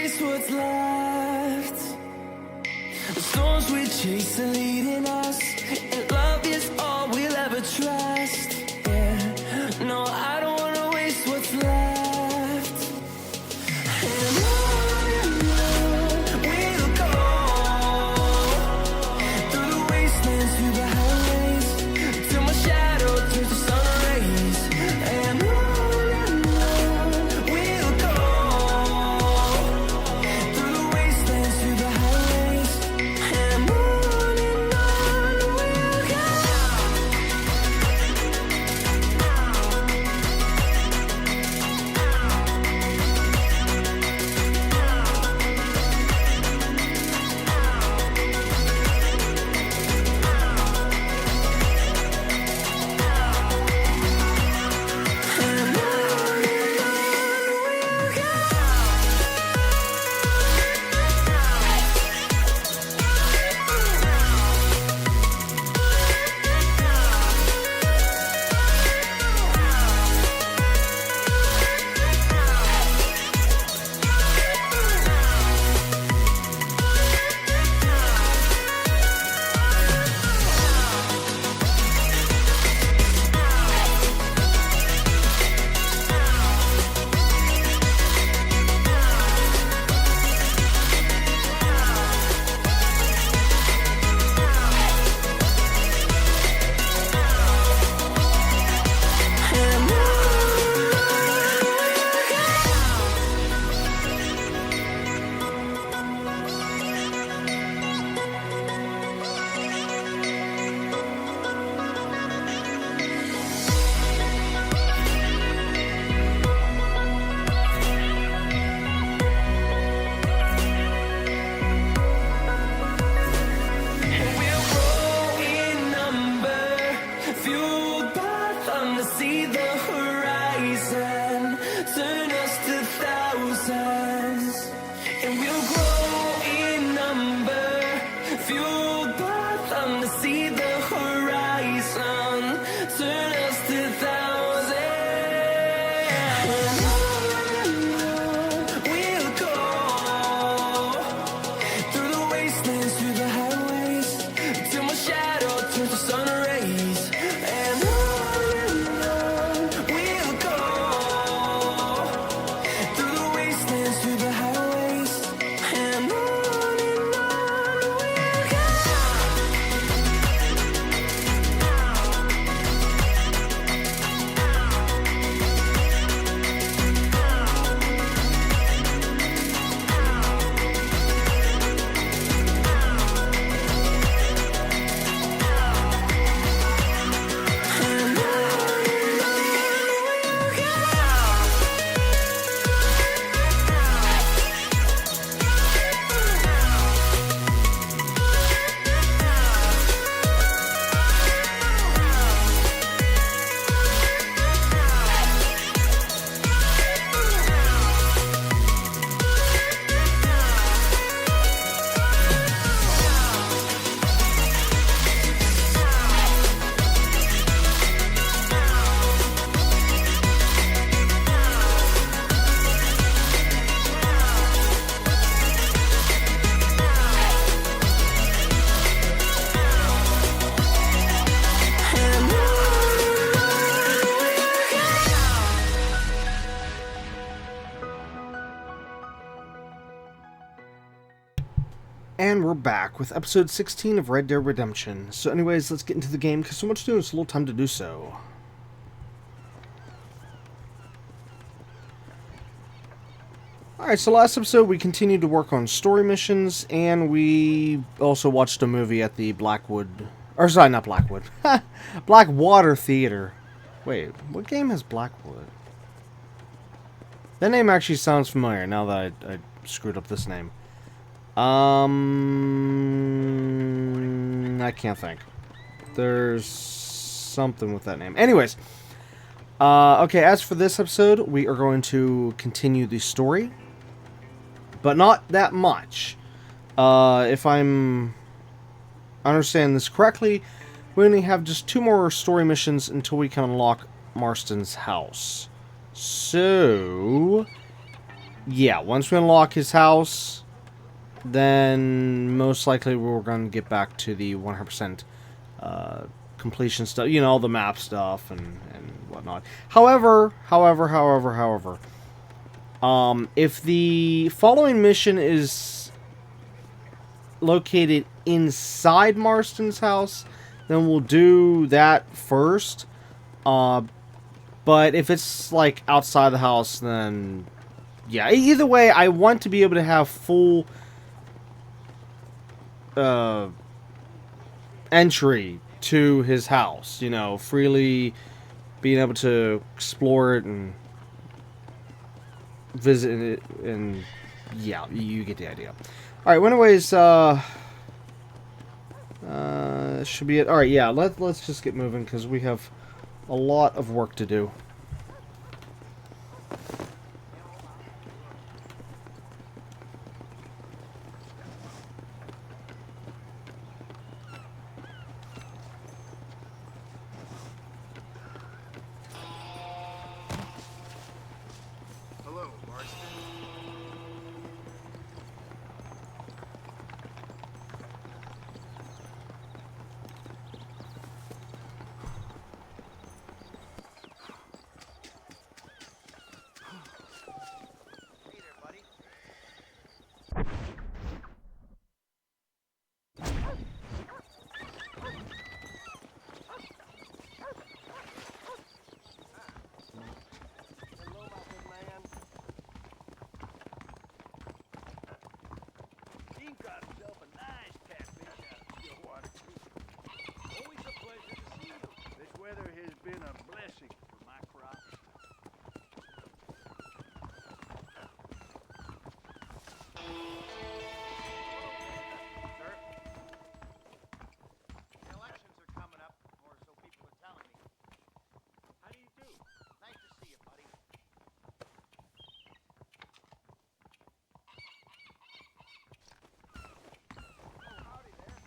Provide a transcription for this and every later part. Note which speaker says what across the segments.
Speaker 1: waste what's left. The storms we chase are leading us, and love is all we'll ever trust. Yeah, no, I don't wanna waste what's left. And on we'll go, through the wastelands, through the highways, till my shadow turns to sun rays. And on we'll go, through the wastelands, through the highways, and on we'll go. See the horizon, turn us to thousands, and we'll grow in number, fueled by thunder. See the horizon, turn us to thousands, and on we'll go, through the wastelands, through the highways, till my shadow turns to sun rays. And we'll go, through the wastelands, through the highways, and on we'll go.
Speaker 2: And we're back with episode 16 of Red Dead Redemption. So anyways, let's get into the game, because so much to do, it's a little time to do so. Alright, so last episode we continued to work on story missions, and we also watched a movie at the Blackwood... Or sorry, not Blackwood. Blackwater Theater. Wait, what game is Blackwood? That name actually sounds familiar, now that I screwed up this name. I can't think. There's something with that name. Anyways, okay, as for this episode, we are going to continue the story, but not that much. If I'm understanding this correctly, we only have just 2 more story missions until we can unlock Marston's house. So, yeah, once we unlock his house, then most likely we're going to get back to the 100% completion stuff. You know, all the map stuff and whatnot. However, if the following mission is located inside Marston's house, then we'll do that first. But if it's like outside the house, then yeah. Either way, I want to be able to have full entry to his house. You know, freely being able to explore it and visit it, and yeah, you get the idea. All right. Well, anyways, should be it. All right. Yeah. Let's just get moving because we have a lot of work to do.
Speaker 3: Hello, Marston. Hey there, buddy. Hello, my good man. Dean got himself a nice catfish out of Stillwater Creek. Always a pleasure to see you. This weather has been a blessing for my crops. Sir? The elections are coming up, or so people are telling me. How do you do? Nice to see you, buddy. Oh, howdy there.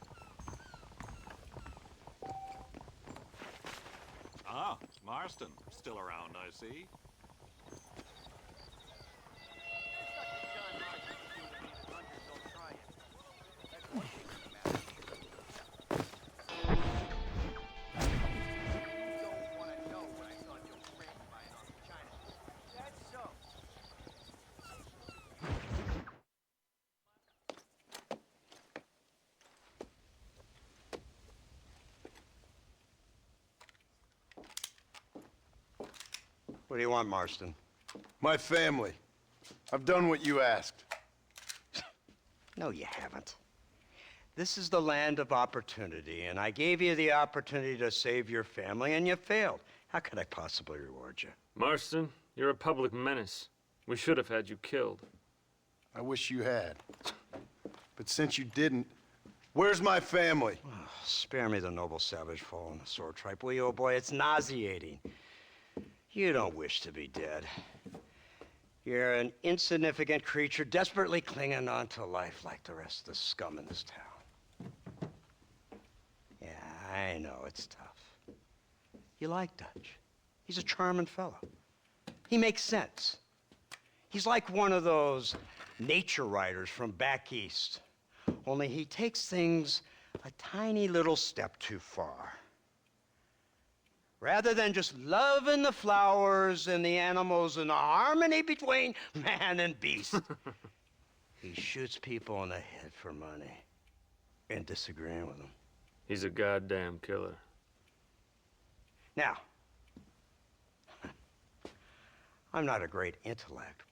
Speaker 4: Ah, Marston. Still around, I see.
Speaker 3: John Marston is doing me that hunters don't try it. That's one thing that matters. You don't want to know what I saw Joe Scranton buying off of China. That's so.
Speaker 5: What do you want, Marston?
Speaker 6: My family. I've done what you asked.
Speaker 5: No, you haven't. This is the land of opportunity, and I gave you the opportunity to save your family, and you failed. How could I possibly reward you?
Speaker 7: Marston, you're a public menace. We should have had you killed.
Speaker 6: I wish you had. But since you didn't, where's my family?
Speaker 5: Spare me the noble savage fall on the sword tripe, will you, old boy? It's nauseating. You don't wish to be dead. You're an insignificant creature desperately clinging on to life like the rest of the scum in this town. Yeah, I know, it's tough. You like Dutch. He's a charming fellow. He makes sense. He's like one of those nature writers from back east. Only he takes things a tiny little step too far. Rather than just loving the flowers and the animals and the harmony between man and beast, he shoots people in the head for money and disagreeing with them.
Speaker 7: He's a goddamn killer.
Speaker 5: Now, I'm not a great intellect,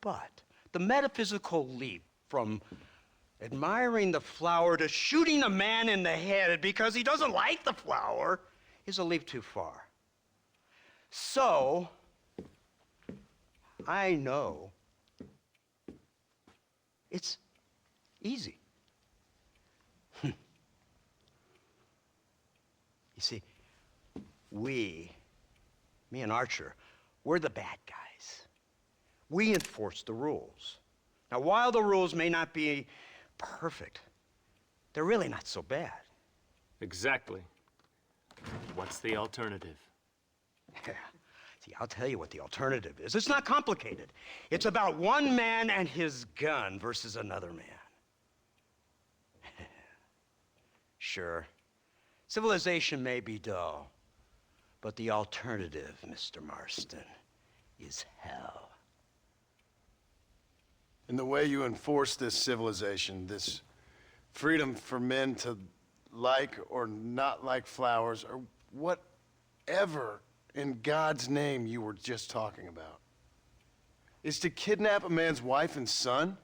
Speaker 5: but the metaphysical leap from admiring the flower to shooting a man in the head because he doesn't like the flower is a leap too far. So, I know it's easy. You see, me and Archer, we're the bad guys. We enforce the rules. Now, while the rules may not be perfect, they're really not so bad.
Speaker 7: Exactly. What's the alternative?
Speaker 5: Yeah. See, I'll tell you what the alternative is. It's not complicated. It's about one man and his gun versus another man. Sure, civilization may be dull, but the alternative, Mr. Marston, is hell.
Speaker 6: And the way you enforce this civilization, this freedom for men to like or not like flowers, or whatever in God's name you were just talking about, is to kidnap a man's wife and son?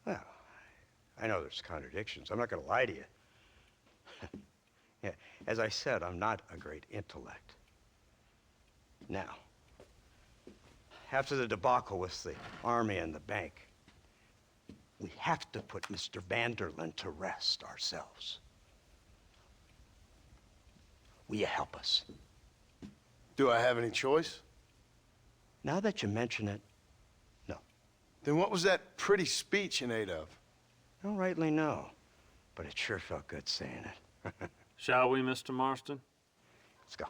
Speaker 5: Well, I know there's contradictions. I'm not going to lie to you. Yeah, as I said, I'm not a great intellect. Now, after the debacle with the army and the bank, we have to put Mr. Vanderlyn to rest ourselves. Will you help us?
Speaker 6: Do I have any choice?
Speaker 5: Now that you mention it, no.
Speaker 6: Then what was that pretty speech in aid of?
Speaker 5: I don't rightly know, but it sure felt good saying it.
Speaker 7: Shall we, Mr. Marston?
Speaker 5: Let's go.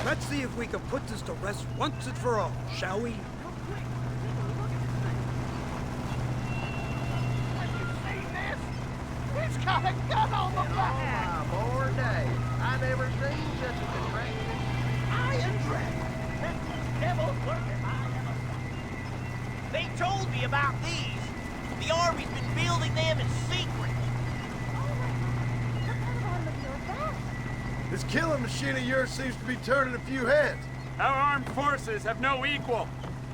Speaker 8: Let's see if we can put this to rest once and for all, shall we?
Speaker 3: He's got a gun on the back!
Speaker 9: Oh, my Lord, day. I never seen such a contraption.
Speaker 10: Iron Dragon. That devil's working my ever. They told me about these. The Army's been building them in secret.
Speaker 6: This killing machine of yours seems to be turning a few heads.
Speaker 7: Our armed forces have no equal.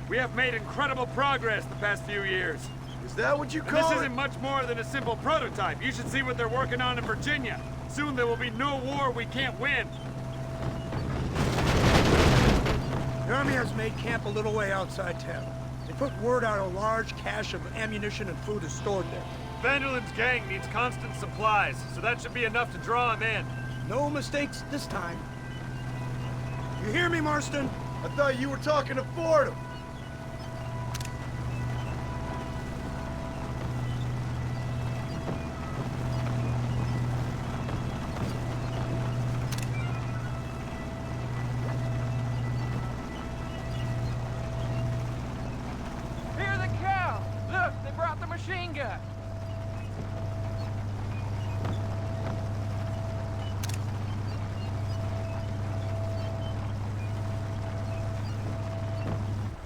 Speaker 7: We have made incredible progress the past few years.
Speaker 6: Is that what you
Speaker 7: And
Speaker 6: call
Speaker 7: this
Speaker 6: it?
Speaker 7: isn't much more than a simple prototype. You should see what they're working on in Virginia. Soon there will be no war we can't win.
Speaker 8: The Army has made camp a little way outside town. They put word out a large cache of ammunition and food is stored there.
Speaker 7: Vanderlyn's gang needs constant supplies, so that should be enough to draw him in.
Speaker 8: No mistakes this time. You hear me, Marston?
Speaker 6: I thought you were talking to Fordham.
Speaker 3: Hear the cow! Look, they brought the machine gun!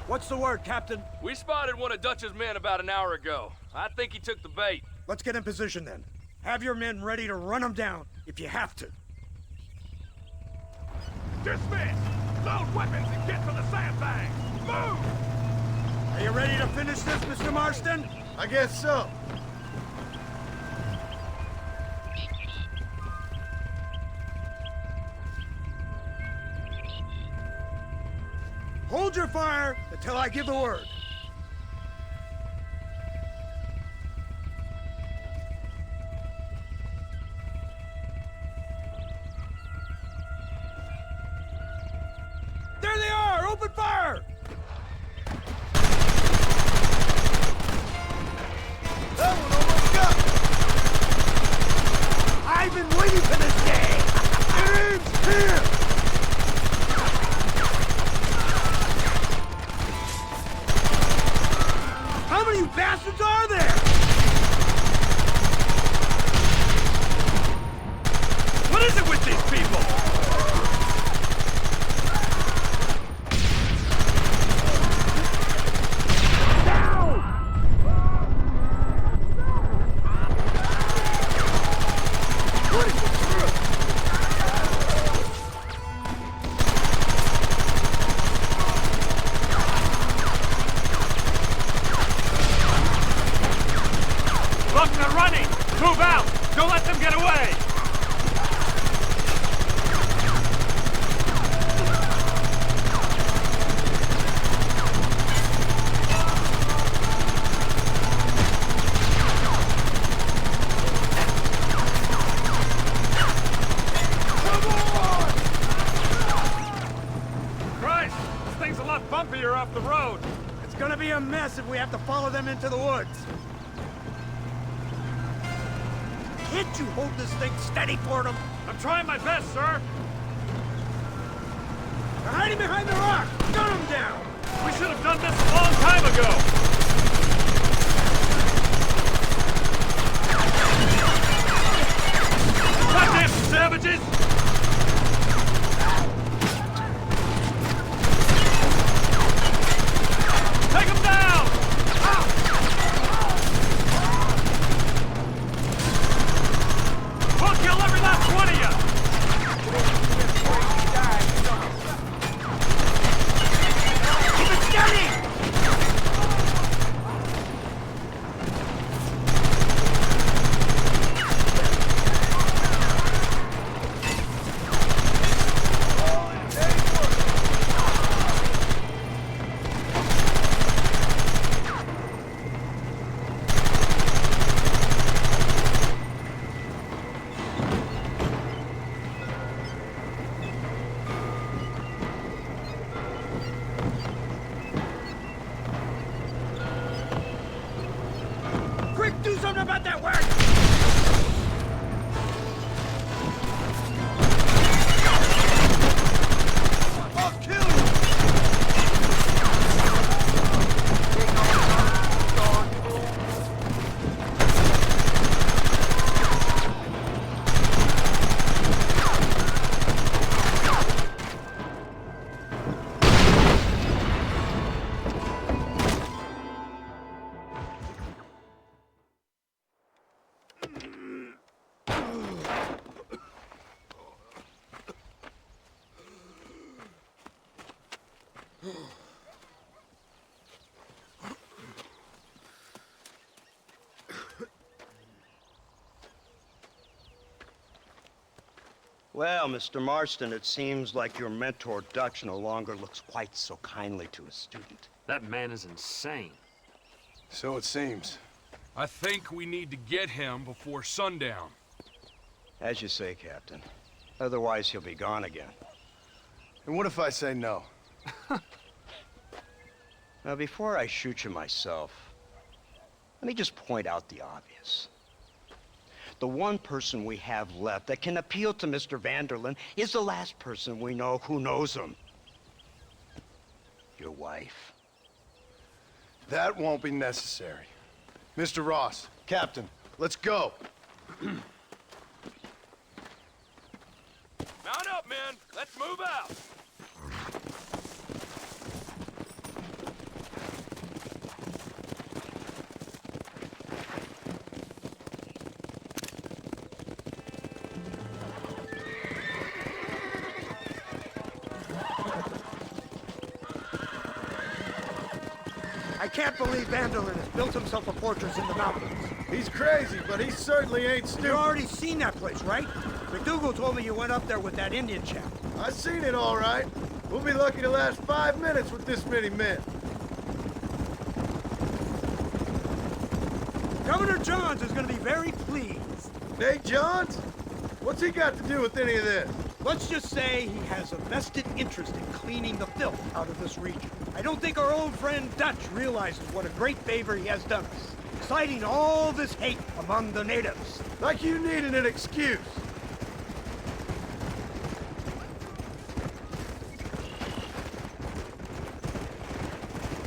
Speaker 8: What's the word, Captain?
Speaker 11: We spotted one of Dutch's men about an hour ago. I think he took the bait.
Speaker 8: Let's get in position then. Have your men ready to run them down, if you have to.
Speaker 3: Dismiss! Load weapons and get to the sandbags! Move!
Speaker 8: Are you ready to finish this, Mr. Marston?
Speaker 6: I guess so.
Speaker 8: Hold your fire until I give the word. There they are! Open fire!
Speaker 6: That one almost got me.
Speaker 8: I've been waiting for this day!
Speaker 6: Aim's here!
Speaker 8: How many bastards are there?
Speaker 7: What is it with these people? Look, they're running! Move out! Don't let them get away!
Speaker 8: us if we have to follow them into the woods. Can't you hold this thing steady for them?
Speaker 7: I'm trying my best, sir.
Speaker 8: They're hiding behind the rock! Gun them down!
Speaker 7: We should have done this a long time ago. Goddamn savages! Take them down! We'll kill every last one of you!
Speaker 8: Keep it steady! Quick, do something about that work! I'll kill you!
Speaker 5: Well, Mr. Marston, it seems like your mentor Dutch no longer looks quite so kindly to his student.
Speaker 11: That man is insane.
Speaker 6: So it seems.
Speaker 12: I think we need to get him before sundown.
Speaker 5: As you say, Captain. Otherwise, he'll be gone again.
Speaker 6: And what if I say no?
Speaker 5: Now, before I shoot you myself, let me just point out the obvious. The one person we have left that can appeal to Mr. Vanderlyn is the last person we know who knows him. Your wife.
Speaker 6: That won't be necessary. Mr. Ross, Captain, let's go.
Speaker 11: Mount up, men. Let's move out.
Speaker 8: I can't believe Vanderlyn has built himself a fortress in the mountains.
Speaker 6: He's crazy, but he certainly ain't
Speaker 8: You've
Speaker 6: stupid.
Speaker 8: already seen that place, right? McDougal told me you went up there with that Indian chap.
Speaker 6: I seen it all right. We'll be lucky to last 5 minutes with this many men.
Speaker 8: Governor Johns is going to be very pleased.
Speaker 6: Nate Johns? What's he got to do with any of this?
Speaker 8: Let's just say he has a vested interest in cleaning the filth out of this region. I don't think our old friend Dutch realizes what a great favor he has done us, inciting all this hate among the natives.
Speaker 6: Like you needed an excuse.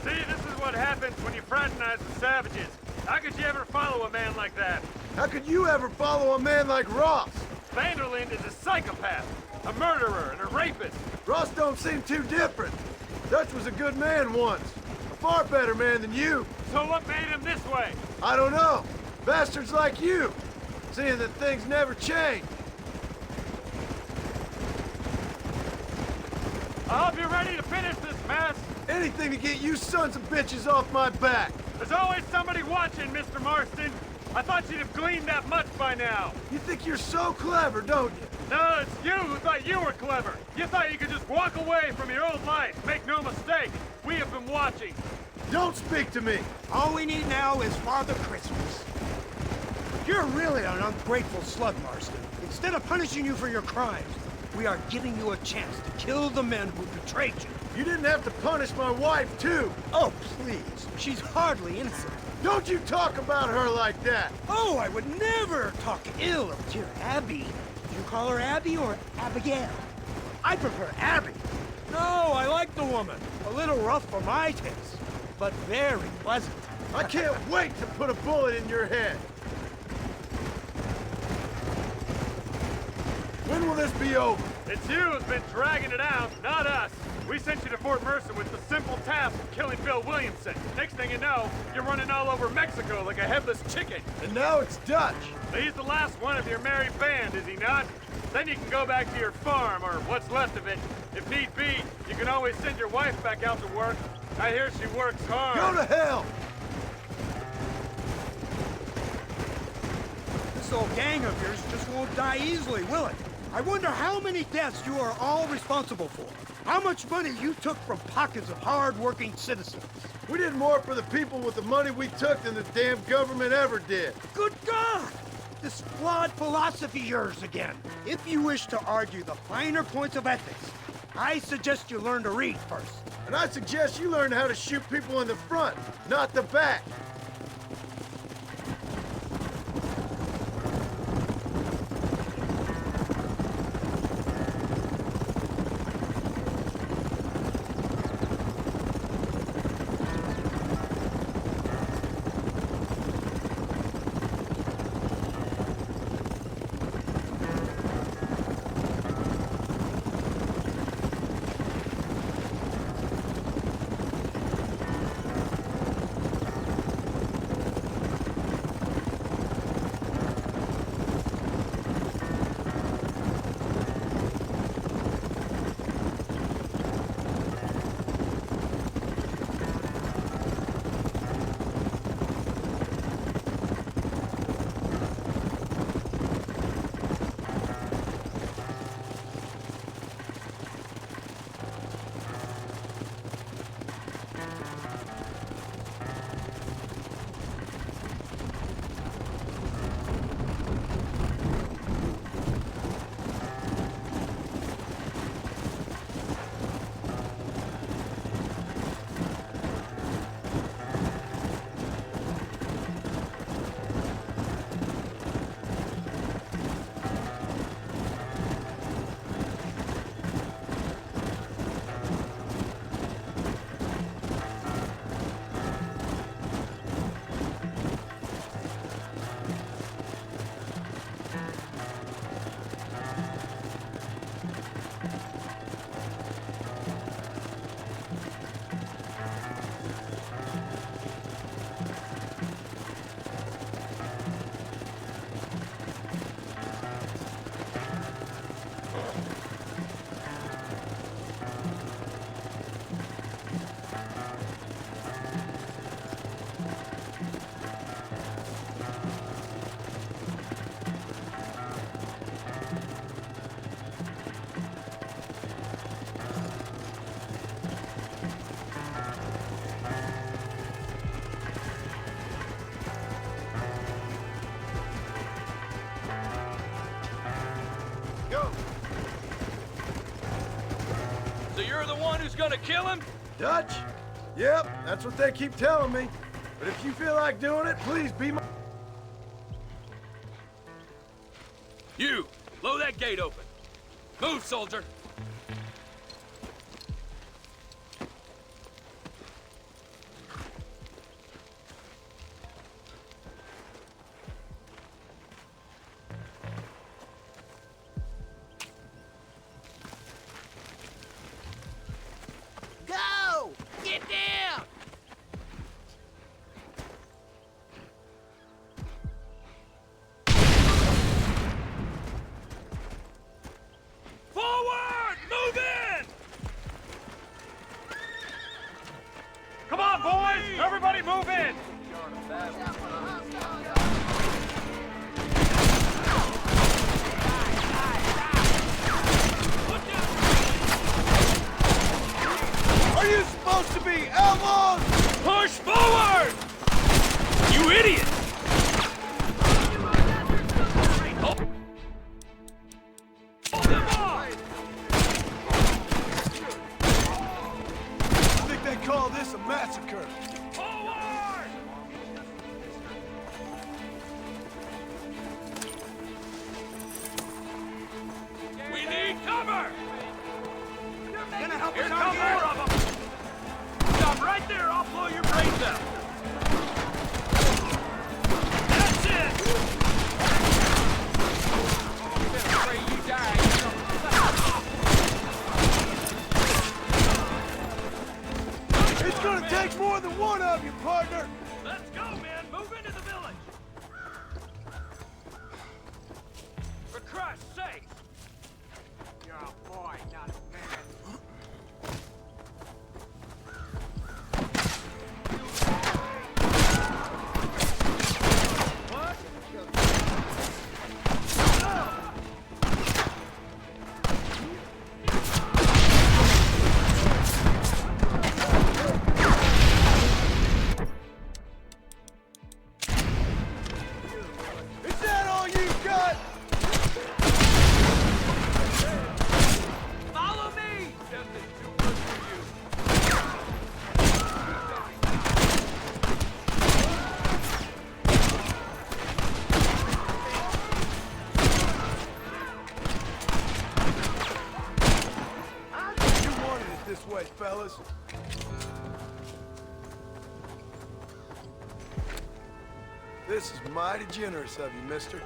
Speaker 7: See, this is what happens when you fraternize with savages. How could you ever follow a man like that?
Speaker 6: How could you ever follow a man like Ross?
Speaker 7: Vanderlyn is a psychopath, a murderer, and a rapist.
Speaker 6: Ross don't seem too different. Dutch was a good man once. A far better man than you.
Speaker 7: So what made him this way?
Speaker 6: I don't know. Bastards like you. Seeing that things never change.
Speaker 7: I hope you're ready to finish this mess.
Speaker 6: Anything to get you sons of bitches off my back.
Speaker 7: There's always somebody watching, Mr. Marston. I thought you'd have gleaned that much by now.
Speaker 6: You think you're so clever, don't you?
Speaker 7: No, it's you who thought you were clever. You thought you could just walk away from your old life. Make no mistake, we have been watching.
Speaker 6: Don't speak to me.
Speaker 8: All we need now is Father Christmas. You're really an ungrateful slug, Marston. Instead of punishing you for your crimes, we are giving you a chance to kill the men who betrayed you.
Speaker 6: You didn't have to punish my wife, too!
Speaker 8: Oh, please. She's hardly innocent.
Speaker 6: Don't you talk about her like that!
Speaker 8: Oh, I would never talk ill of dear Abby. Do you call her Abby or Abigail? I prefer Abby. No, I like the woman. A little rough for my taste, but very pleasant.
Speaker 6: I can't wait to put a bullet in your head! When will this be over?
Speaker 7: It's you who's been dragging it out, not us. We sent you to Fort Mercer with the simple task of killing Bill Williamson. Next thing you know, you're running all over Mexico like a headless chicken.
Speaker 6: And now it's Dutch.
Speaker 7: He's the last one of your merry band, is he not? Then you can go back to your farm, or what's left of it. If need be, you can always send your wife back out to work. I hear she works hard.
Speaker 6: Go to hell!
Speaker 8: This old gang of yours just won't die easily, will it? I wonder how many deaths you are all responsible for. How much money you took from pockets of hard-working citizens.
Speaker 6: We did more for the people with the money we took than the damn government ever did.
Speaker 8: Good God! This flawed philosophy of yours again. If you wish to argue the finer points of ethics, I suggest you learn to read first.
Speaker 6: And I suggest you learn how to shoot people in the front, not the back.
Speaker 11: So you're the one who's gonna kill him?
Speaker 6: Dutch? Yep, that's what they keep telling me. But if you feel like doing it, please be my...
Speaker 11: You, blow that gate open. Move, soldier.
Speaker 10: Go! Get down!
Speaker 11: Forward!
Speaker 3: partner!
Speaker 11: Let's go, man! Move into the village! For Christ's sake!
Speaker 3: You're a boy, not a man. Is that all you got?
Speaker 11: Follow me! Nothing too good for you.
Speaker 3: You wanted it this way, fellas. This is mighty generous of you, mister.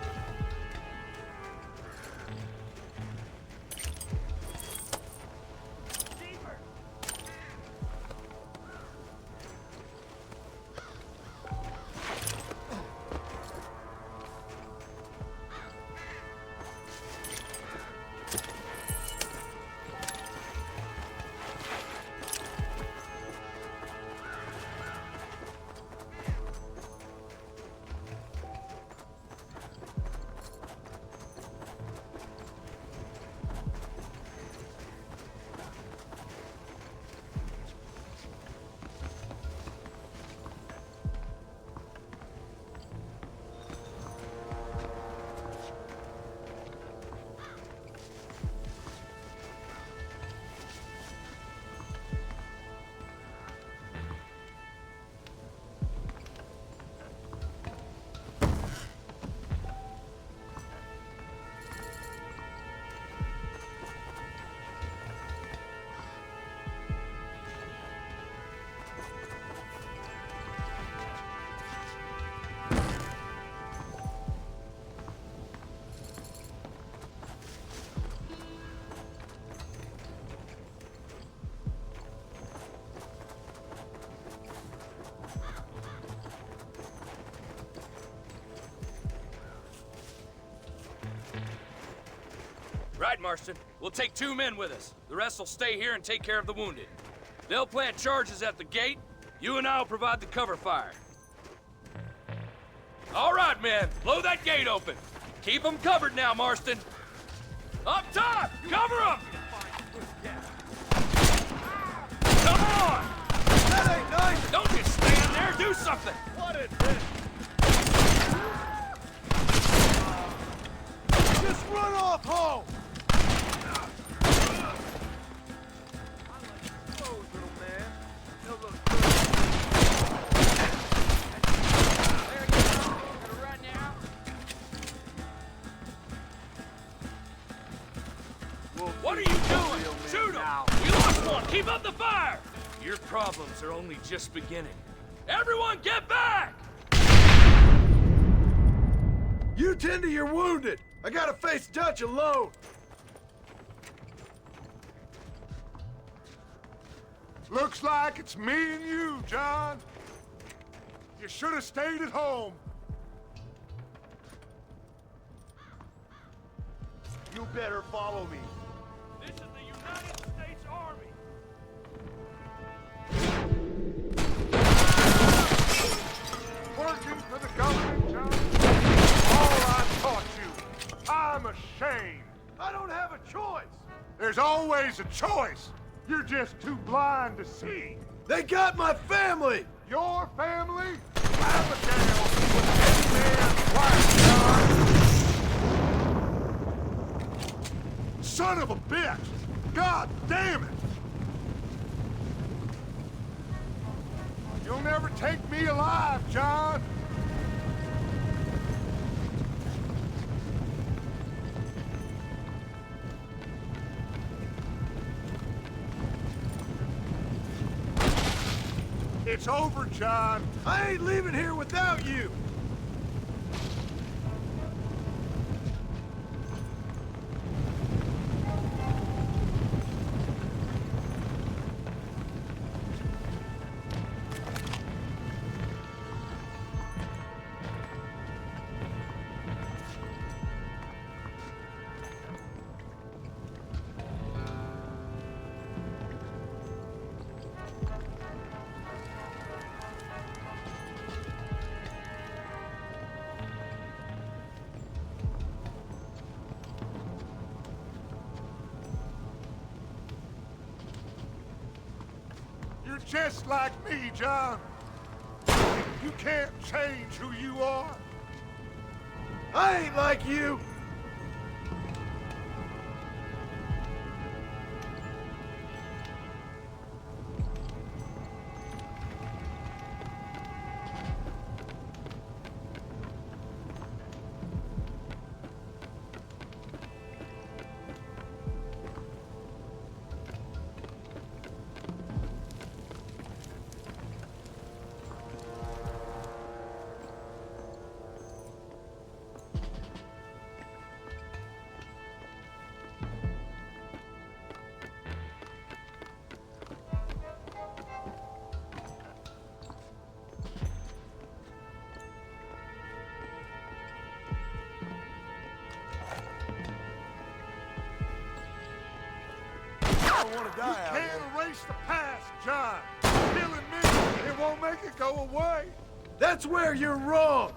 Speaker 11: Right, Marston. We'll take 2 men with us. The rest will stay here and take care of the wounded. They'll plant charges at the gate. You and I'll provide the cover fire. All right, men. Blow that gate open. Keep them covered now, Marston. Up top! Cover them! Come on!
Speaker 3: That ain't nice!
Speaker 11: Don't just stand there. Do something!
Speaker 3: What is this? Just run off home!
Speaker 11: What are you doing? Shoot him! We lost one! Keep up the fire! Your problems are only just beginning. Everyone get back!
Speaker 3: You tend to your wounded! I gotta face Dutch alone!
Speaker 13: Looks like it's me and you, John. You should have stayed at home.
Speaker 3: You better follow me.
Speaker 11: This is the United States Army.
Speaker 13: Working for the government, John? All I taught you. I'm ashamed.
Speaker 3: I don't have a choice!
Speaker 13: There's always a choice. You're just too blind to see.
Speaker 3: They got my family!
Speaker 13: Your family? Abigail was a man's wife, John. Son of a bitch! God damn it! You'll never take me alive, John! It's over, John.
Speaker 3: I ain't leaving here without you!
Speaker 13: is just like me, John. You can't change who you are.
Speaker 6: I ain't like you.
Speaker 13: I don't want to die out here. You can't erase the past, John. Killing me, it won't make it go away.
Speaker 6: That's where you're wrong.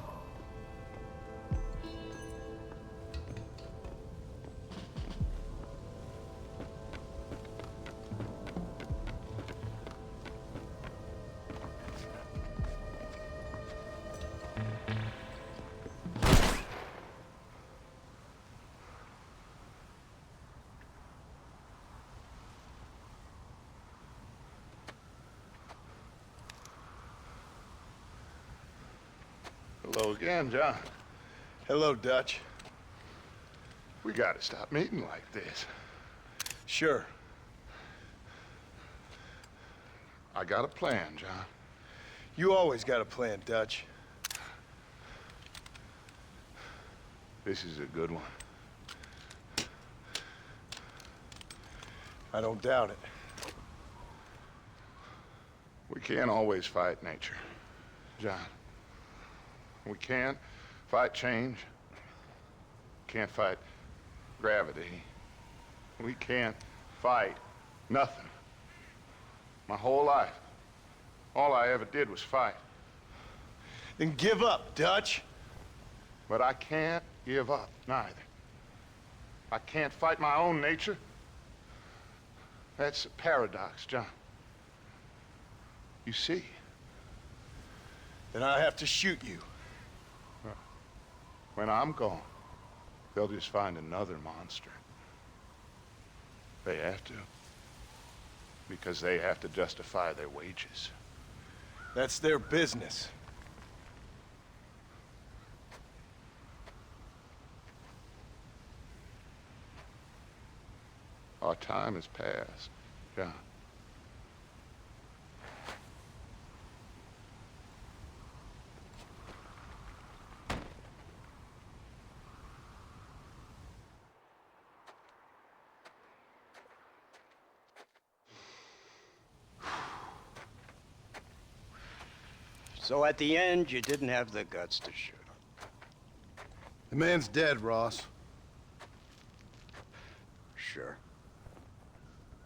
Speaker 13: Hello again, John.
Speaker 6: Hello, Dutch.
Speaker 13: We gotta stop meeting like this.
Speaker 6: Sure.
Speaker 13: I got a plan, John.
Speaker 6: You always got a plan, Dutch.
Speaker 13: This is a good one.
Speaker 6: I don't doubt it.
Speaker 13: We can't always fight nature, John. We can't fight change. Can't fight gravity. We can't fight nothing. My whole life, all I ever did was fight.
Speaker 6: Then give up, Dutch.
Speaker 13: But I can't give up, neither. I can't fight my own nature. That's a paradox, John. You see?
Speaker 6: Then I have to shoot you.
Speaker 13: When I'm gone, they'll just find another monster. They have to. Because they have to justify their wages.
Speaker 6: That's their business.
Speaker 13: Our time has passed, John.
Speaker 5: So at the end, you didn't have the guts to shoot him.
Speaker 6: The man's dead, Ross.
Speaker 5: Sure.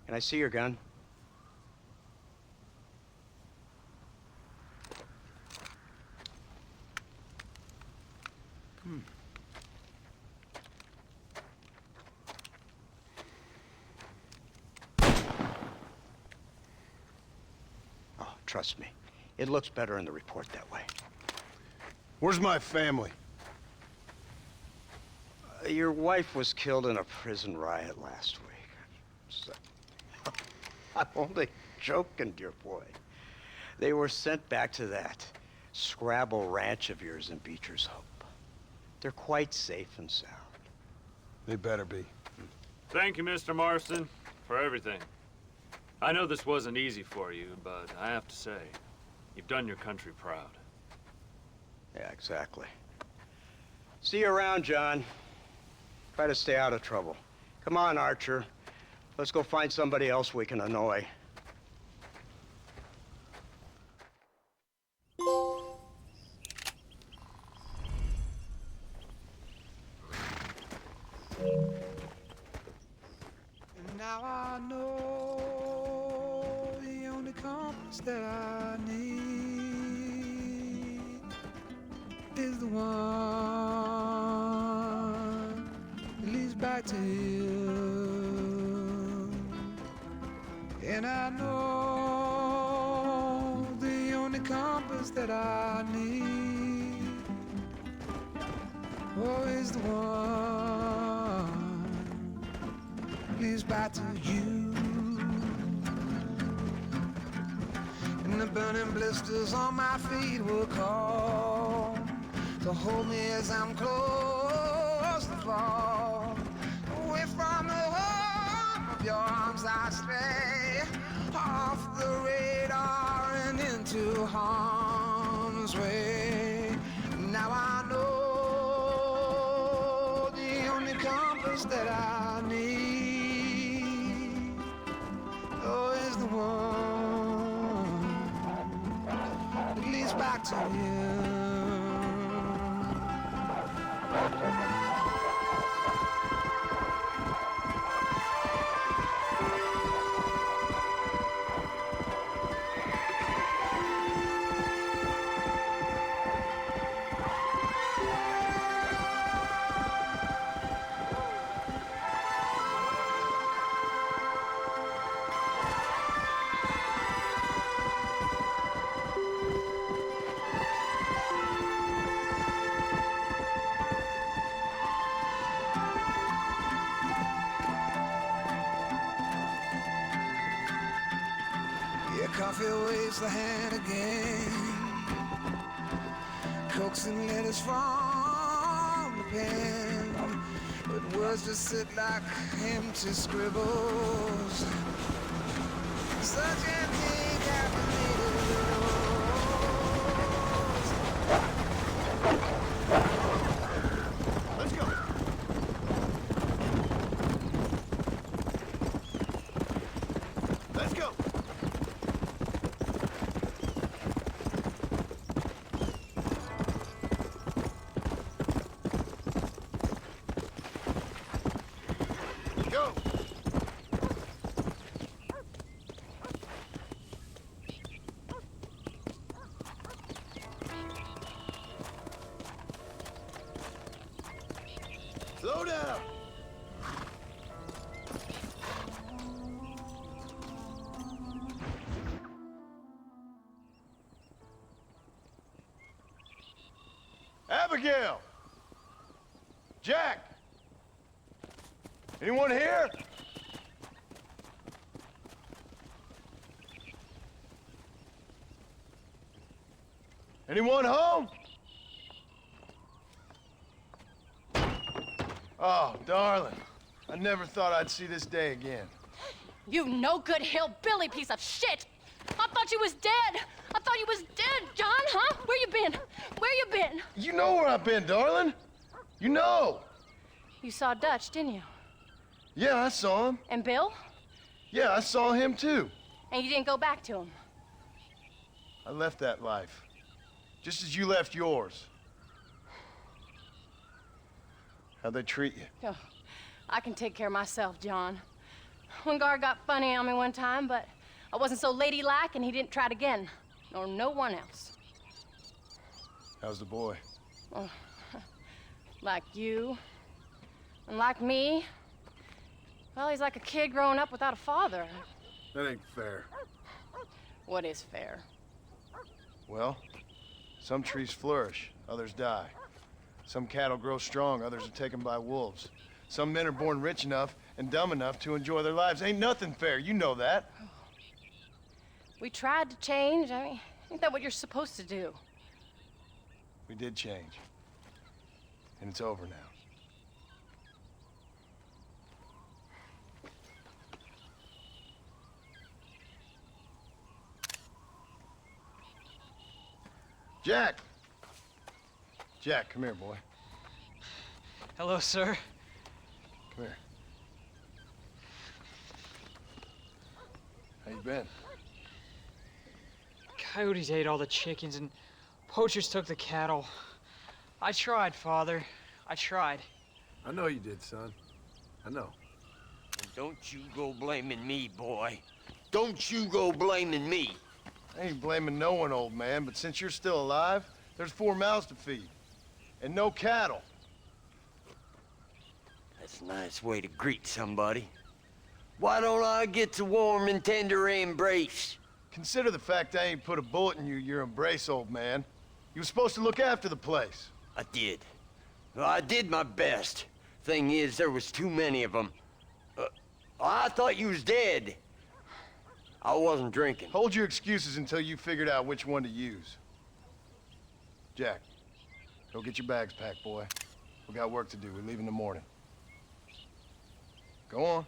Speaker 5: Can I see your gun? Oh, trust me. It looks better in the report that way.
Speaker 6: Where's my family?
Speaker 5: Your wife was killed in a prison riot last week. So, I'm only joking, dear boy. They were sent back to that Scrabble ranch of yours in Beecher's Hope. They're quite safe and sound.
Speaker 6: They better be.
Speaker 7: Thank you, Mr. Marston, for everything. I know this wasn't easy for you, but I have to say, you've done your country proud.
Speaker 5: Yeah, exactly. See you around, John. Try to stay out of trouble. Come on, Archer. Let's go find somebody else we can annoy.
Speaker 1: And now I know the only compass that I need is the one that leads back to him. And I know compass that I need. Always the one leads back to you. And the burning blisters on my feet will call to hold me as I'm close to fall. Away from the home of your arms I stray, off the radar and into harm's way. Now I know the only compass that I need, oh, is the one that leads back to you. Coffee waves the hand again, coaxing letters from the pen, but words just sit like empty scribbles, such empty caffeinated roads. Let's go. Let's go. Slow down! Abigail! Jack! Anyone here? Anyone home? Oh, darling. I never thought I'd see this day again.
Speaker 14: You no-good hillbilly piece of shit! I thought you was dead! I thought you was dead, John, huh? Where you been? Where you been?
Speaker 6: You know where I've been, darling. You know.
Speaker 14: You saw Dutch, didn't you?
Speaker 6: Yeah, I saw him.
Speaker 14: And Bill?
Speaker 6: Yeah, I saw him too.
Speaker 14: And you didn't go back to him?
Speaker 6: I left that life. Just as you left yours. How'd they treat you?
Speaker 14: Oh, I can take care of myself, John. One guard got funny on me one time, but I wasn't so ladylike and he didn't try it again. Nor no one else.
Speaker 6: How's the boy?
Speaker 14: Oh, like you. And like me. Well, he's like a kid growing up without a father.
Speaker 6: That ain't fair.
Speaker 14: What is fair?
Speaker 6: Well, some trees flourish, others die. Some cattle grow strong, others are taken by wolves. Some men are born rich enough and dumb enough to enjoy their lives. Ain't nothing fair, you know that.
Speaker 14: We tried to change. I mean, ain't that what you're supposed to do?
Speaker 6: We did change. And it's over now. Jack! Jack, come here, boy.
Speaker 15: Hello, sir.
Speaker 6: Come here. How you been?
Speaker 15: Coyotes ate all the chickens and poachers took the cattle. I tried, Father. I tried.
Speaker 3: I know you did, son. I know.
Speaker 5: And don't you go blaming me, boy. Don't you go blaming me.
Speaker 6: I ain't blaming no one, old man, but since you're still alive, there's 4 mouths to feed. And no cattle.
Speaker 5: That's a nice way to greet somebody. Why don't I get the warm and tender embrace?
Speaker 6: Consider the fact I ain't put a bullet in your embrace, old man. You were supposed to look after the place.
Speaker 5: I did. Well, I did my best. Thing is, there was too many of them. I thought you was dead. I wasn't drinking.
Speaker 6: Hold your excuses until you figured out which one to use. Jack, go get your bags packed, boy. We got work to do. We leave in the morning. Go on.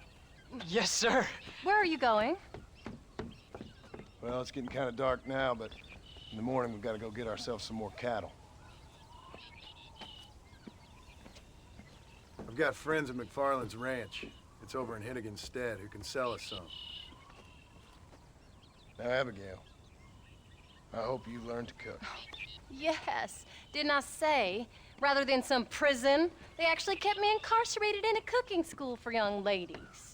Speaker 15: Yes, sir.
Speaker 14: Where are you going?
Speaker 6: Well, it's getting kind of dark now, but in the morning we've got to go get ourselves some more cattle. I've got friends at McFarland's ranch. It's over in Hennigan's stead who can sell us some. Now, Abigail, I hope you learn to cook.
Speaker 14: Yes. Didn't I say, rather than some prison, they actually kept me incarcerated in a cooking school for young ladies.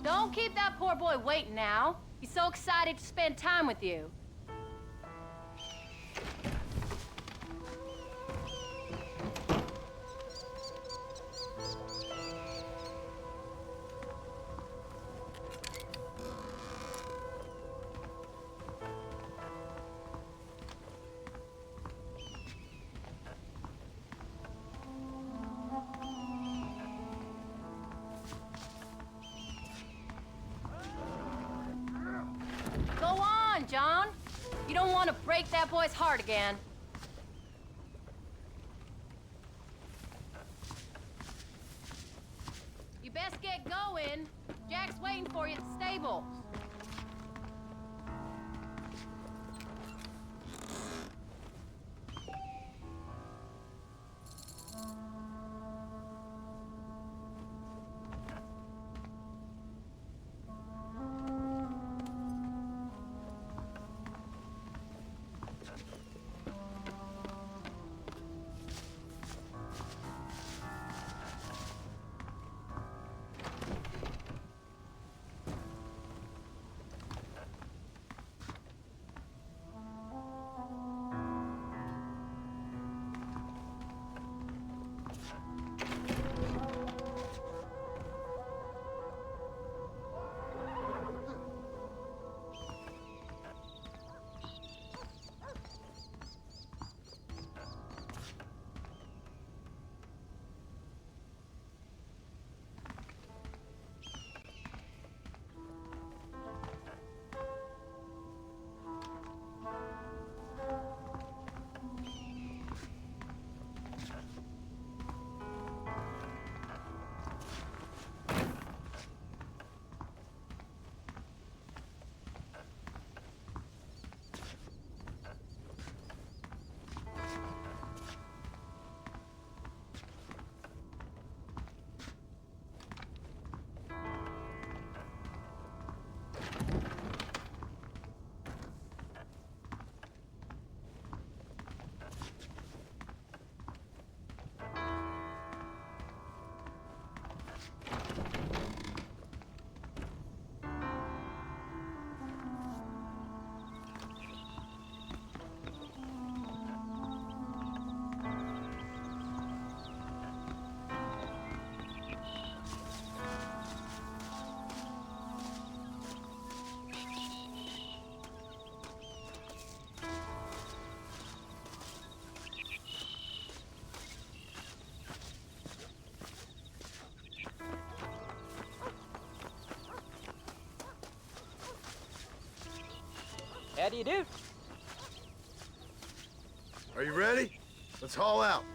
Speaker 14: Don't keep that poor boy waiting now. He's so excited to spend time with you. John. You don't want to break that boy's heart again. You best get going. Jack's waiting for you at the stable.
Speaker 16: How do you do?
Speaker 6: Are you ready? Let's haul out.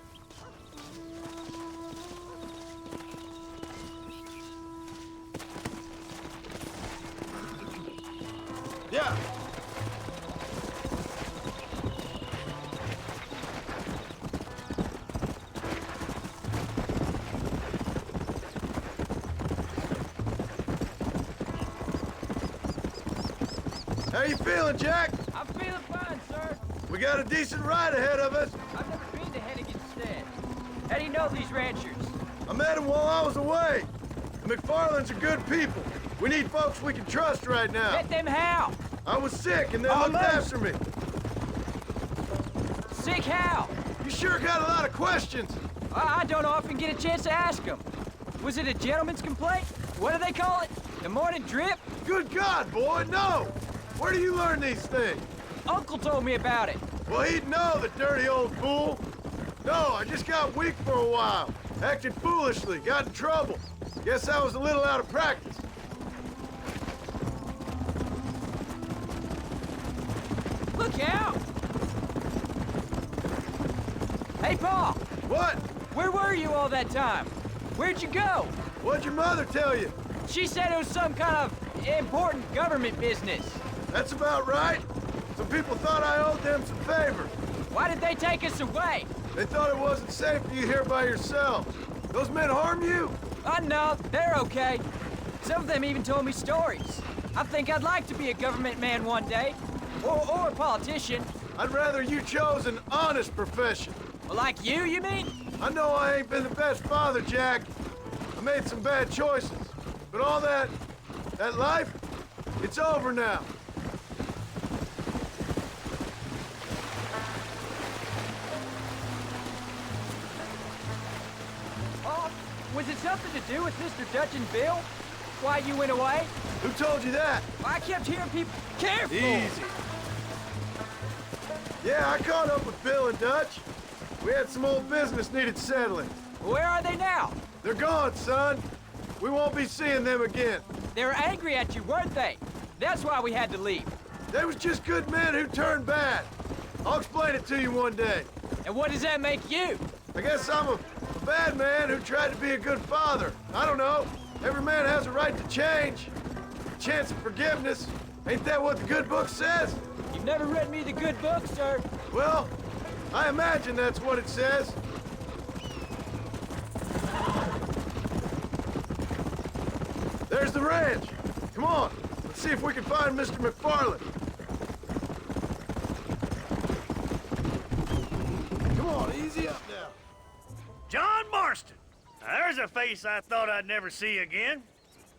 Speaker 6: Yeah. How you feeling, Jack?
Speaker 16: I'm feeling fine, sir.
Speaker 6: We got a decent ride ahead of us.
Speaker 16: I've never been to Hennigan's Stand. How do you know these ranchers?
Speaker 6: I met them while I was away. The McFarlands are good people. We need folks we can trust right now.
Speaker 16: Met them how?
Speaker 6: I was sick and they looked after me.
Speaker 16: Sick how?
Speaker 6: You sure got a lot of questions.
Speaker 16: I don't often get a chance to ask them. Was it a gentleman's complaint? What do they call it? The morning drip?
Speaker 6: Good God, boy, no! Where do you learn these things?
Speaker 16: Uncle told me about it.
Speaker 6: Well, he'd know, the dirty old fool. No, I just got weak for a while. Acted foolishly, got in trouble. Guess I was a little out of practice.
Speaker 16: Look out! Hey, Pa!
Speaker 6: What?
Speaker 16: Where were you all that time? Where'd you go?
Speaker 6: What'd your mother tell you?
Speaker 16: She said it was some kind of important government business.
Speaker 6: That's about right. Some people thought I owed them some favor.
Speaker 16: Why did they take us away?
Speaker 6: They thought it wasn't safe for you here by yourself. Those men harm you?
Speaker 16: No, they're okay. Some of them even told me stories. I think I'd like to be a government man one day. Or a politician.
Speaker 6: I'd rather you chose an honest profession.
Speaker 16: Like you mean?
Speaker 6: I know I ain't been the best father, Jack. I made some bad choices. But all that life, it's over now.
Speaker 16: Oh, was it something to do with Mr. Dutch and Bill? Why you went away?
Speaker 6: Who told you that?
Speaker 16: I kept hearing people... Careful!
Speaker 6: Easy. Yeah, I caught up with Bill and Dutch. We had some old business needed settling.
Speaker 16: Where are they now?
Speaker 6: They're gone, son. We won't be seeing them again.
Speaker 16: They were angry at you, weren't they? That's why we had to leave.
Speaker 6: They was just good men who turned bad. I'll explain it to you one day.
Speaker 16: And what does that make you?
Speaker 6: I guess I'm a bad man who tried to be a good father. I don't know. Every man has a right to change. A chance of forgiveness. Ain't that what the good book says?
Speaker 16: You've never read me the good book, sir.
Speaker 6: Well, I imagine that's what it says. There's the ranch. Come on, let's see if we can find Mr. McFarland. Come on, easy up now.
Speaker 3: John Marston. Now, there's a face I thought I'd never see again.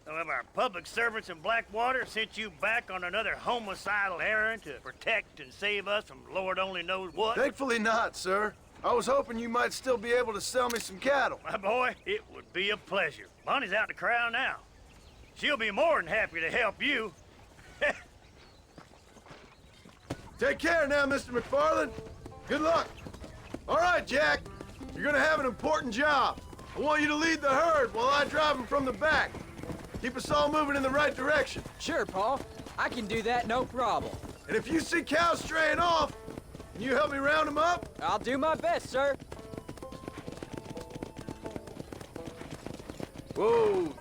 Speaker 3: Some of our public servants in Blackwater sent you back on another homicidal errand to protect and save us from Lord only knows what.
Speaker 6: Thankfully not, sir. I was hoping you might still be able to sell me some cattle.
Speaker 3: My boy, it would be a pleasure. Bonnie's out in the crowd now. She'll be more than happy to help you.
Speaker 6: Take care now, Mr. McFarland. Good luck. All right, Jack. You're gonna have an important job. I want you to lead the herd while I drive them from the back. Keep us all moving in the right direction.
Speaker 16: Sure, Paul. I can do that, no problem.
Speaker 6: And if you see cows straying off, can you help me round them up?
Speaker 16: I'll do my best, sir.
Speaker 6: Whoa.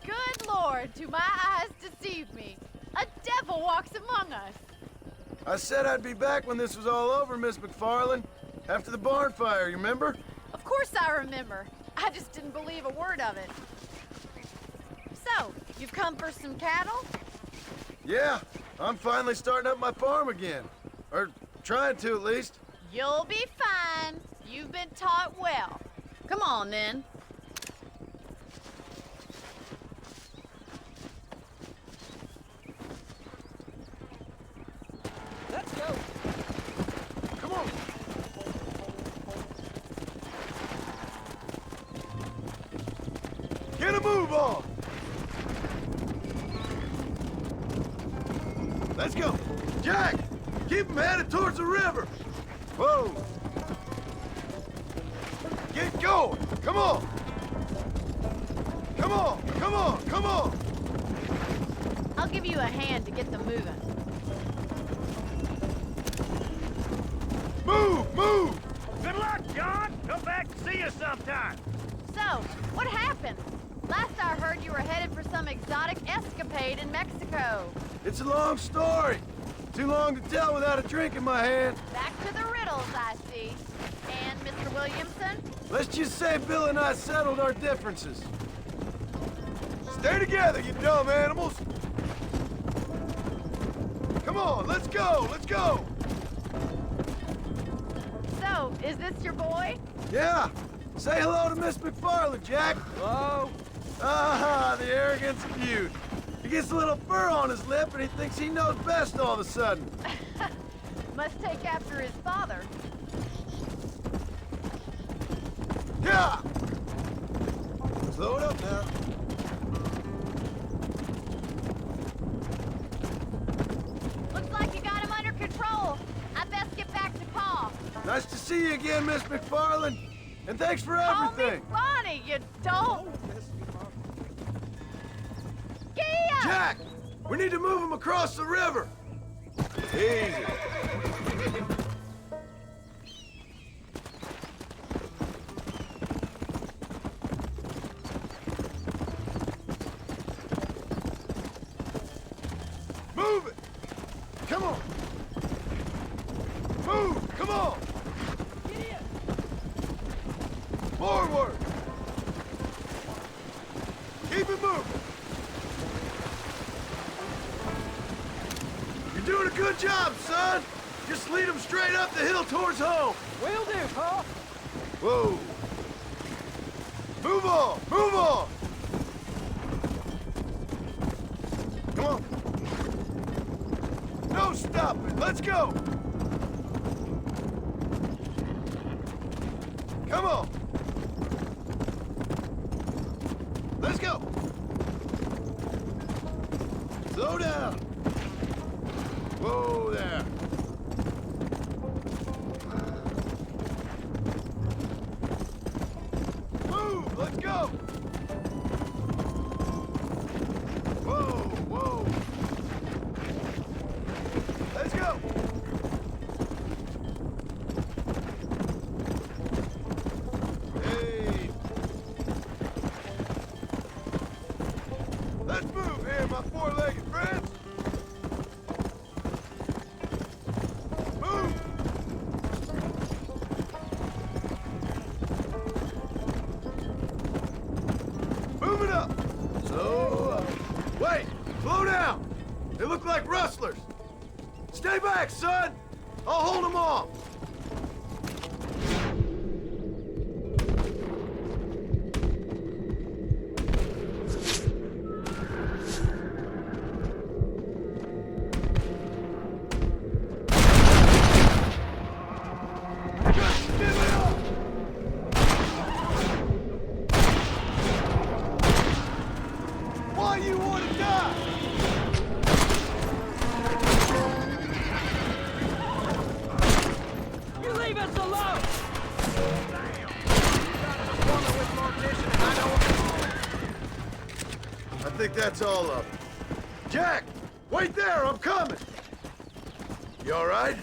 Speaker 17: Good Lord, do my eyes deceive me? A devil walks among us.
Speaker 6: I said I'd be back when this was all over, Miss McFarland. After the barn fire, you remember?
Speaker 17: Of course I remember. I just didn't believe a word of it. So, you've come for some cattle?
Speaker 6: Yeah, I'm finally starting up my farm again. Or trying to, at least.
Speaker 17: You'll be fine. You've been taught well. Come on, then.
Speaker 16: Let's go.
Speaker 6: Come on. Get a move on. Let's go. Jack, keep them headed towards the river. Whoa. Get going. Come on. Come on, come on, come on.
Speaker 17: I'll give you a hand to get them moving.
Speaker 3: Move! Move! Good luck, John! Come back and see us sometime.
Speaker 17: So, what happened? Last I heard you were headed for some exotic escapade in Mexico.
Speaker 6: It's a long story. Too long to tell without a drink in my hand.
Speaker 17: Back to the riddles, I see. And Mr. Williamson?
Speaker 6: Let's just say Bill and I settled our differences. Stay together, you dumb animals! Come on, let's go, let's go!
Speaker 17: So, is this your boy?
Speaker 6: Yeah! Say hello to Miss McFarland, Jack!
Speaker 16: Hello?
Speaker 6: Ah, the arrogance of youth. He gets a little fur on his lip and he thinks he knows best all of a sudden.
Speaker 17: Must take after his father.
Speaker 6: Yeah! Slow it up now.
Speaker 17: Looks like you got him under control. I best get back to Pa.
Speaker 6: Nice to see you again, Miss McFarland. And thanks for everything.
Speaker 17: Call me Bonnie, you don't. Gia!
Speaker 6: Jack! We need to move him across the river. Easy. Move it! Come on! Move! Come on! Forward! Keep it moving! You're doing a good job, son! Just lead them straight up the hill towards home!
Speaker 16: Will do, Pa.
Speaker 6: Whoa! Move on! Move on! Come on! No stopping! Let's go! Come on! Let's go! Slow down! Whoa there! Move! Let's go! Whoa, whoa! Let's go! Hey! Let's move here, my four-legged friends! Move! Move it up! So, wait! Slow down! They look like rustlers! Stay back, son! I'll hold them off! Why you want to die?
Speaker 16: You leave us alone!
Speaker 6: I think that's all of them. Jack! Wait there! I'm coming! You all right?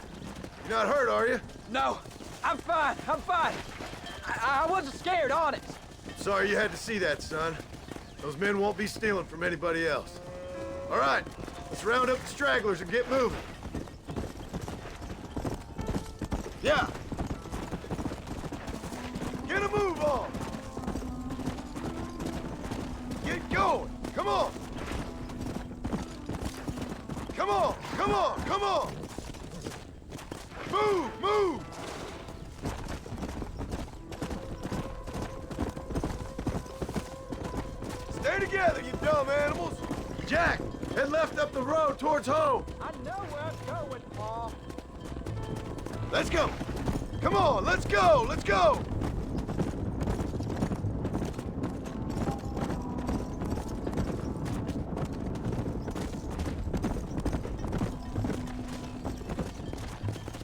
Speaker 6: You're not hurt, are you?
Speaker 16: No, I'm fine. I'm fine. I wasn't scared, honest.
Speaker 6: Sorry you had to see that, son. Those men won't be stealing from anybody else. All right, let's round up the stragglers and get moving. Yeah. Get a move on. Get going. Come on. Come on. Come on. Come on. Move. Move. Stay together, you dumb animals. Jack, head left up the road towards home.
Speaker 16: I know where I'm going, Pa.
Speaker 6: Let's go. Come on, let's go. Let's go.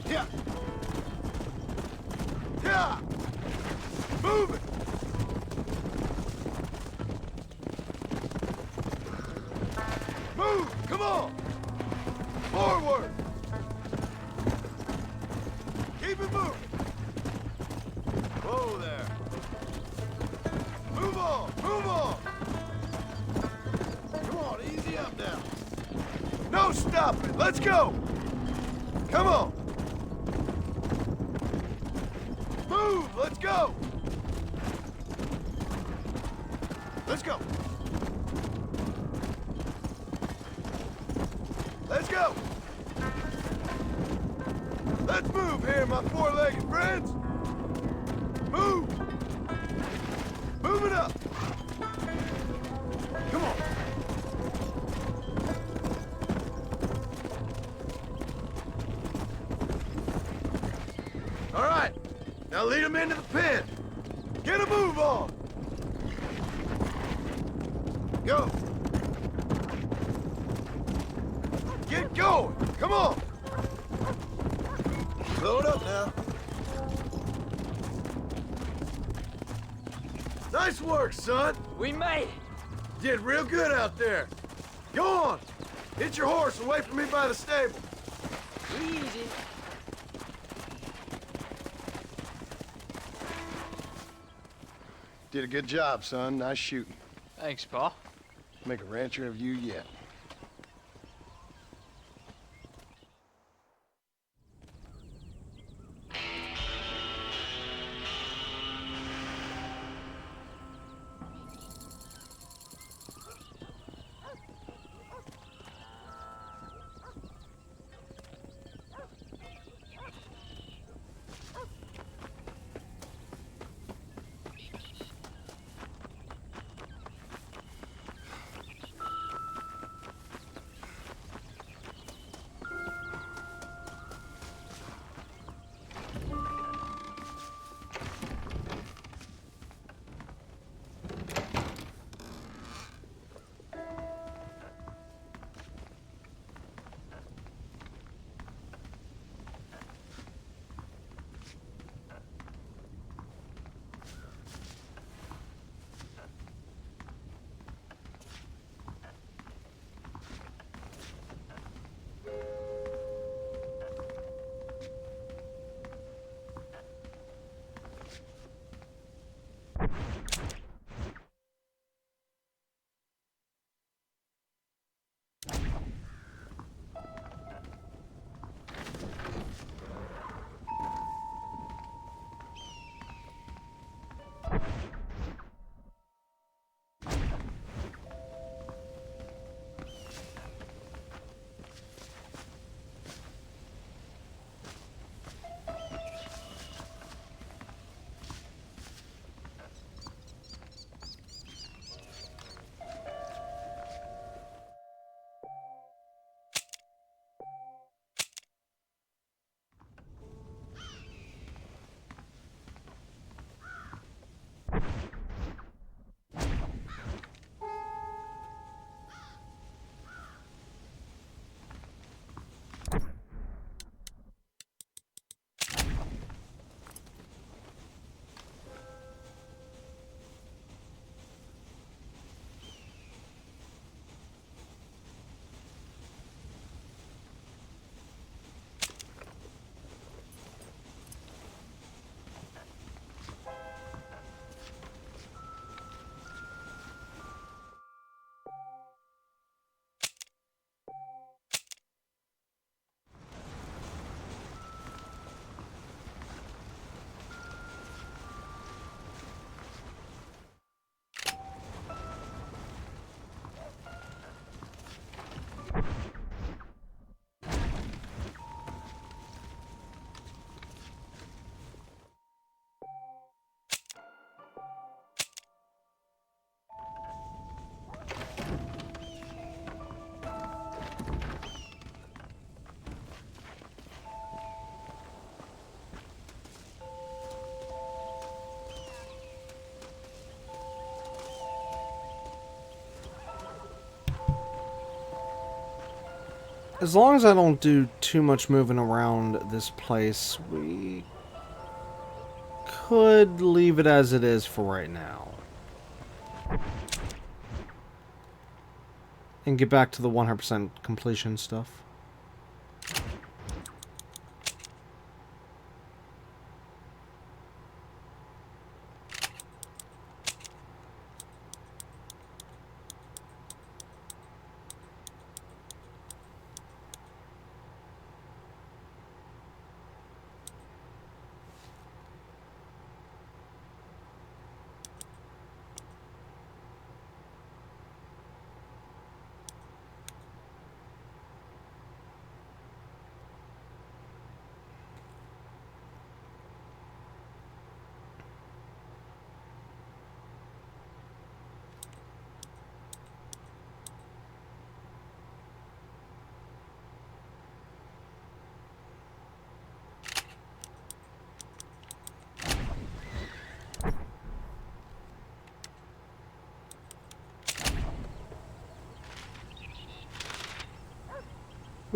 Speaker 6: Yeah. Yeah. Move it. Move. Come Let's go! Come on! Move! Let's go! Let's go! Let's go! Let's move here, my four-legged friends! Move! Move it up! Come on! All right, now lead them into the pen. Get a move on. Go. Get going. Come on. Slow it up now. Nice work, son.
Speaker 16: We made it.
Speaker 6: Did real good out there. Go on. Hit your horse and wait for me by the stable.
Speaker 16: Easy.
Speaker 6: Did a good job, son. Nice shooting.
Speaker 15: Thanks, Pa.
Speaker 6: Make a rancher of you yet.
Speaker 2: As long as I don't do too much moving around this place, we could leave it as it is for right now. And get back to the 100% completion stuff.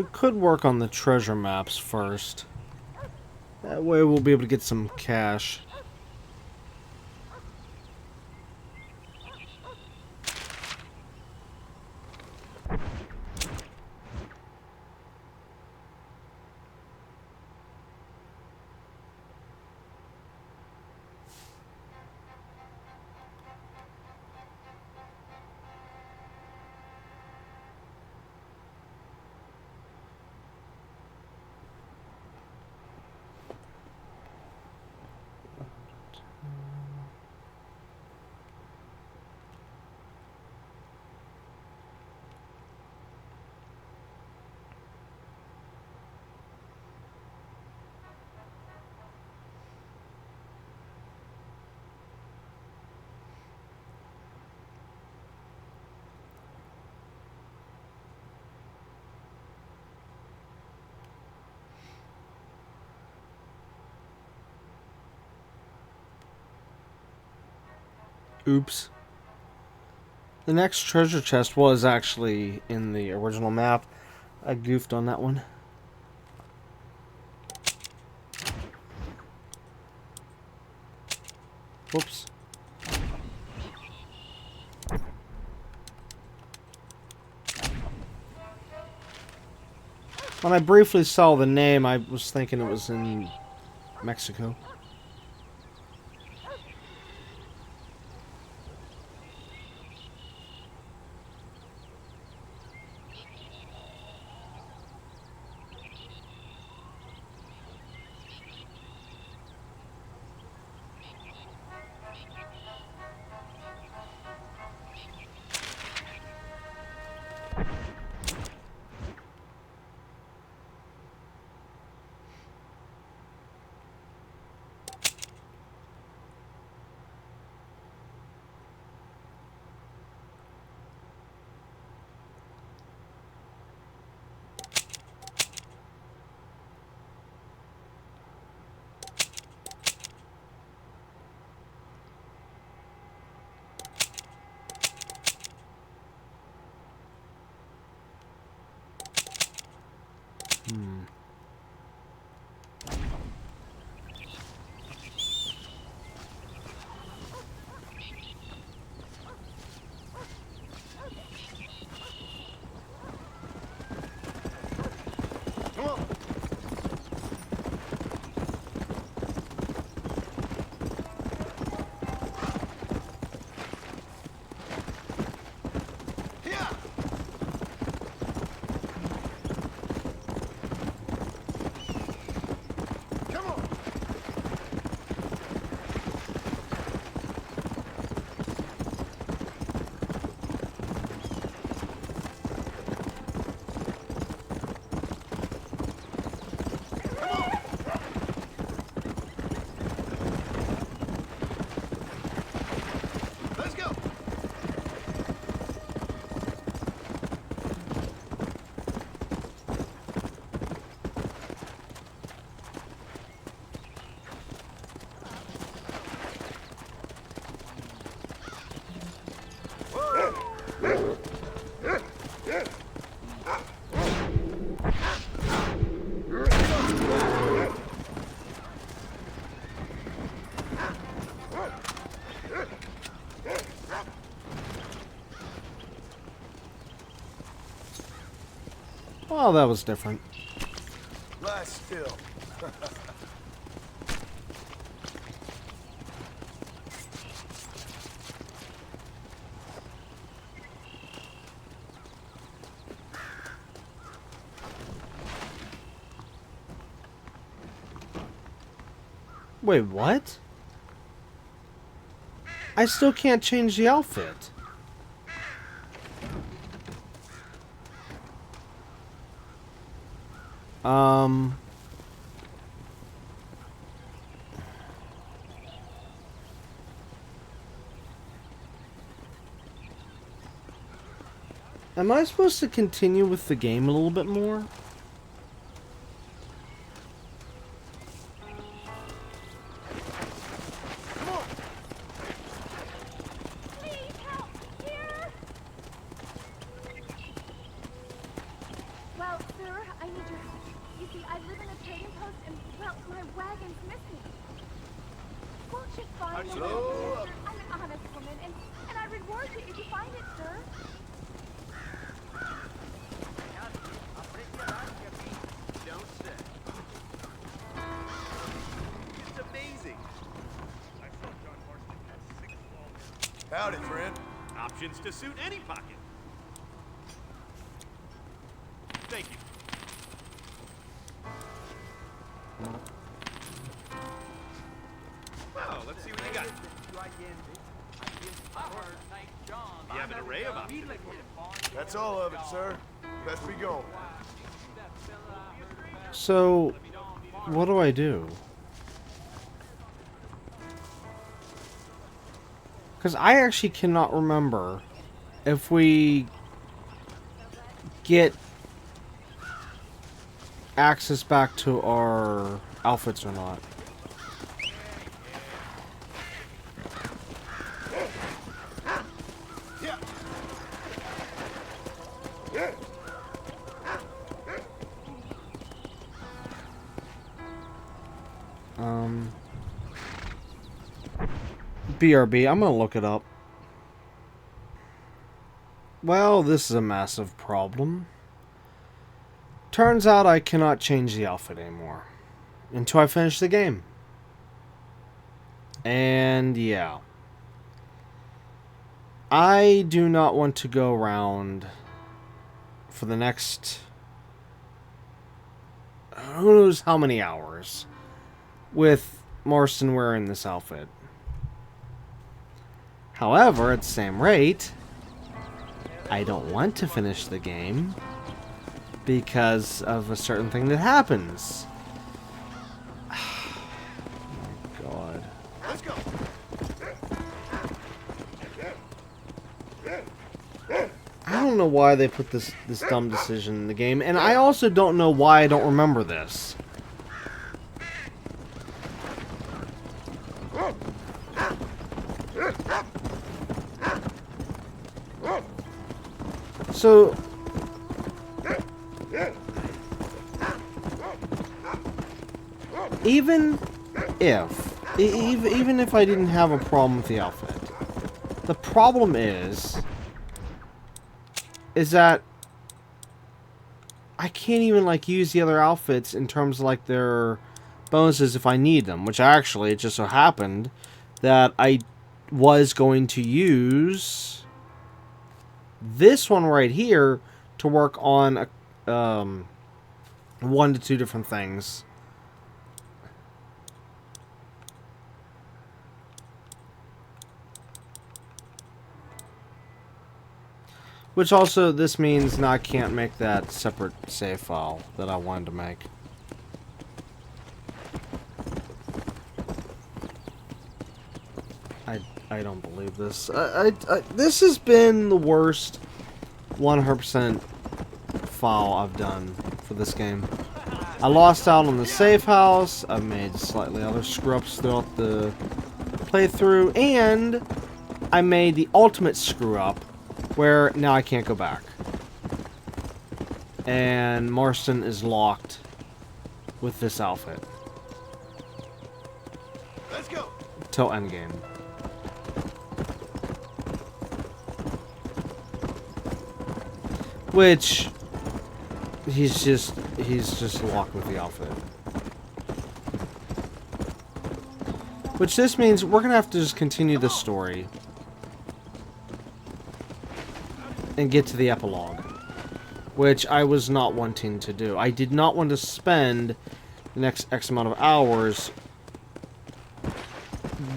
Speaker 2: We could work on the treasure maps first. That way we'll be able to get some cash. Oops. The next treasure chest was actually in the original map. I goofed on that one. Whoops. When I briefly saw the name, I was thinking it was in Mexico. Well, that was different.
Speaker 13: Lie still.
Speaker 2: Wait, what? I still can't change the outfit. Am I supposed to continue with the game a little bit more?
Speaker 17: Well, sir,
Speaker 18: driven a trading post and, well, my wagon's missing. Won't you find it? I'm an honest woman, and I'd reward you if you find it, sir.
Speaker 9: Don't say. It's amazing.
Speaker 7: I saw John Marston had 6 walls.
Speaker 13: Howdy, friend.
Speaker 9: Options to suit any pocket. Thank you. Well, let's see what you got. You have an array of options.
Speaker 13: That's all of it, sir. Best be going.
Speaker 2: So, what do I do? Because I actually cannot remember if we get access back to our outfits or not. BRB, I'm gonna look it up. Well, this is a massive problem. Turns out I cannot change the outfit anymore until I finish the game. And yeah. I do not want to go around for the next who knows how many hours with Marston wearing this outfit. However, at the same rate, I don't want to finish the game because of a certain thing that happens. Oh my God.
Speaker 13: Let's go.
Speaker 2: I don't know why they put this dumb decision in the game, and I also don't know why I don't remember this. So, even if I didn't have a problem with the outfit, the problem is that I can't even like use the other outfits in terms of like their bonuses if I need them, which actually it just so happened that I was going to use this one right here to work on 1 to 2 different things. Which also, this means now I can't make that separate save file that I wanted to make. I don't believe this. This has been the worst 100% file I've done for this game. I lost out on the safe house. I've made slightly other screw-ups throughout the playthrough, and I made the ultimate screw-up where now I can't go back. And Marston is locked with this outfit.
Speaker 13: Let's go.
Speaker 2: Till endgame. Which he's just locked with the outfit. Which this means we're gonna have to just continue the story and get to the epilogue, which I was not wanting to do. I did not want to spend the next X amount of hours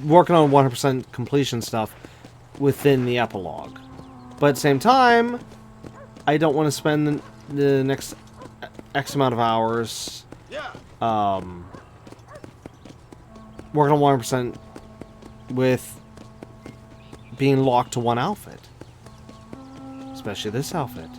Speaker 2: working on 100% completion stuff within the epilogue. But at the same time, I don't want to spend the next X amount of hours working on 100% with being locked to one outfit. Especially this outfit.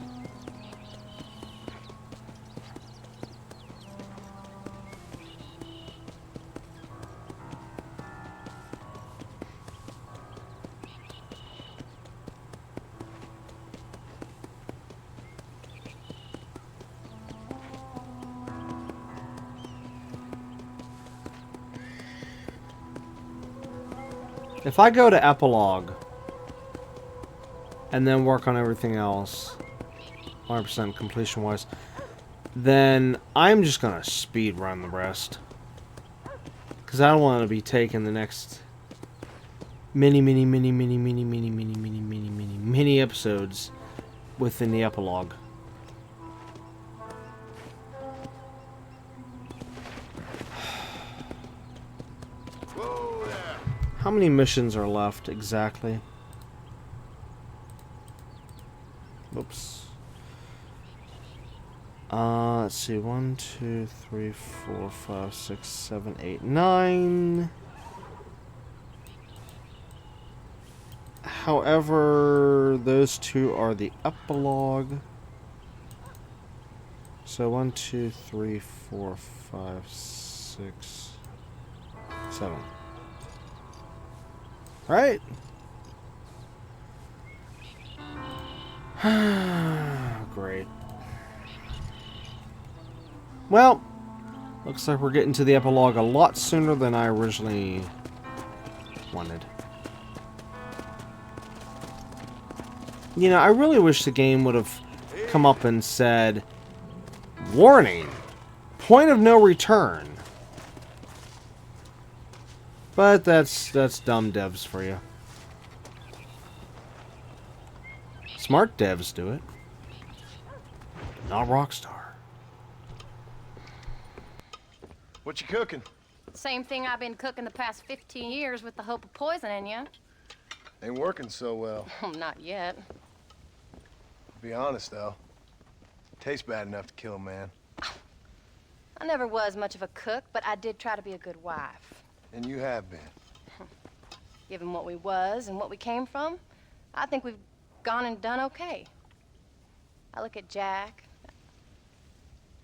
Speaker 2: If I go to epilogue and then work on everything else, 100% completion wise, then I'm just gonna speed run the rest. Because I don't want to be taking the next many episodes within the epilogue. How many missions are left exactly? Whoops. Let's see. 1, 2, 3, 4, 5, 6, 7, 8, 9. However, those two are the epilogue. So 1, 2, 3, 4, 5, 6, 7. Right? Great. Well, looks like we're getting to the epilogue a lot sooner than I originally wanted. You know, I really wish the game would have come up and said, warning, point of no return. But that's dumb devs for you. Smart devs do it. Not Rockstar.
Speaker 6: What you cooking?
Speaker 14: Same thing I've been cooking the past 15 years with the hope of poisoning you.
Speaker 6: Ain't working so well.
Speaker 14: Not yet.
Speaker 6: Be honest, though. Tastes bad enough to kill a man.
Speaker 14: I never was much of a cook, but I did try to be a good wife.
Speaker 6: And you have been.
Speaker 14: Given what we was and what we came from, I think we've gone and done okay. I look at Jack.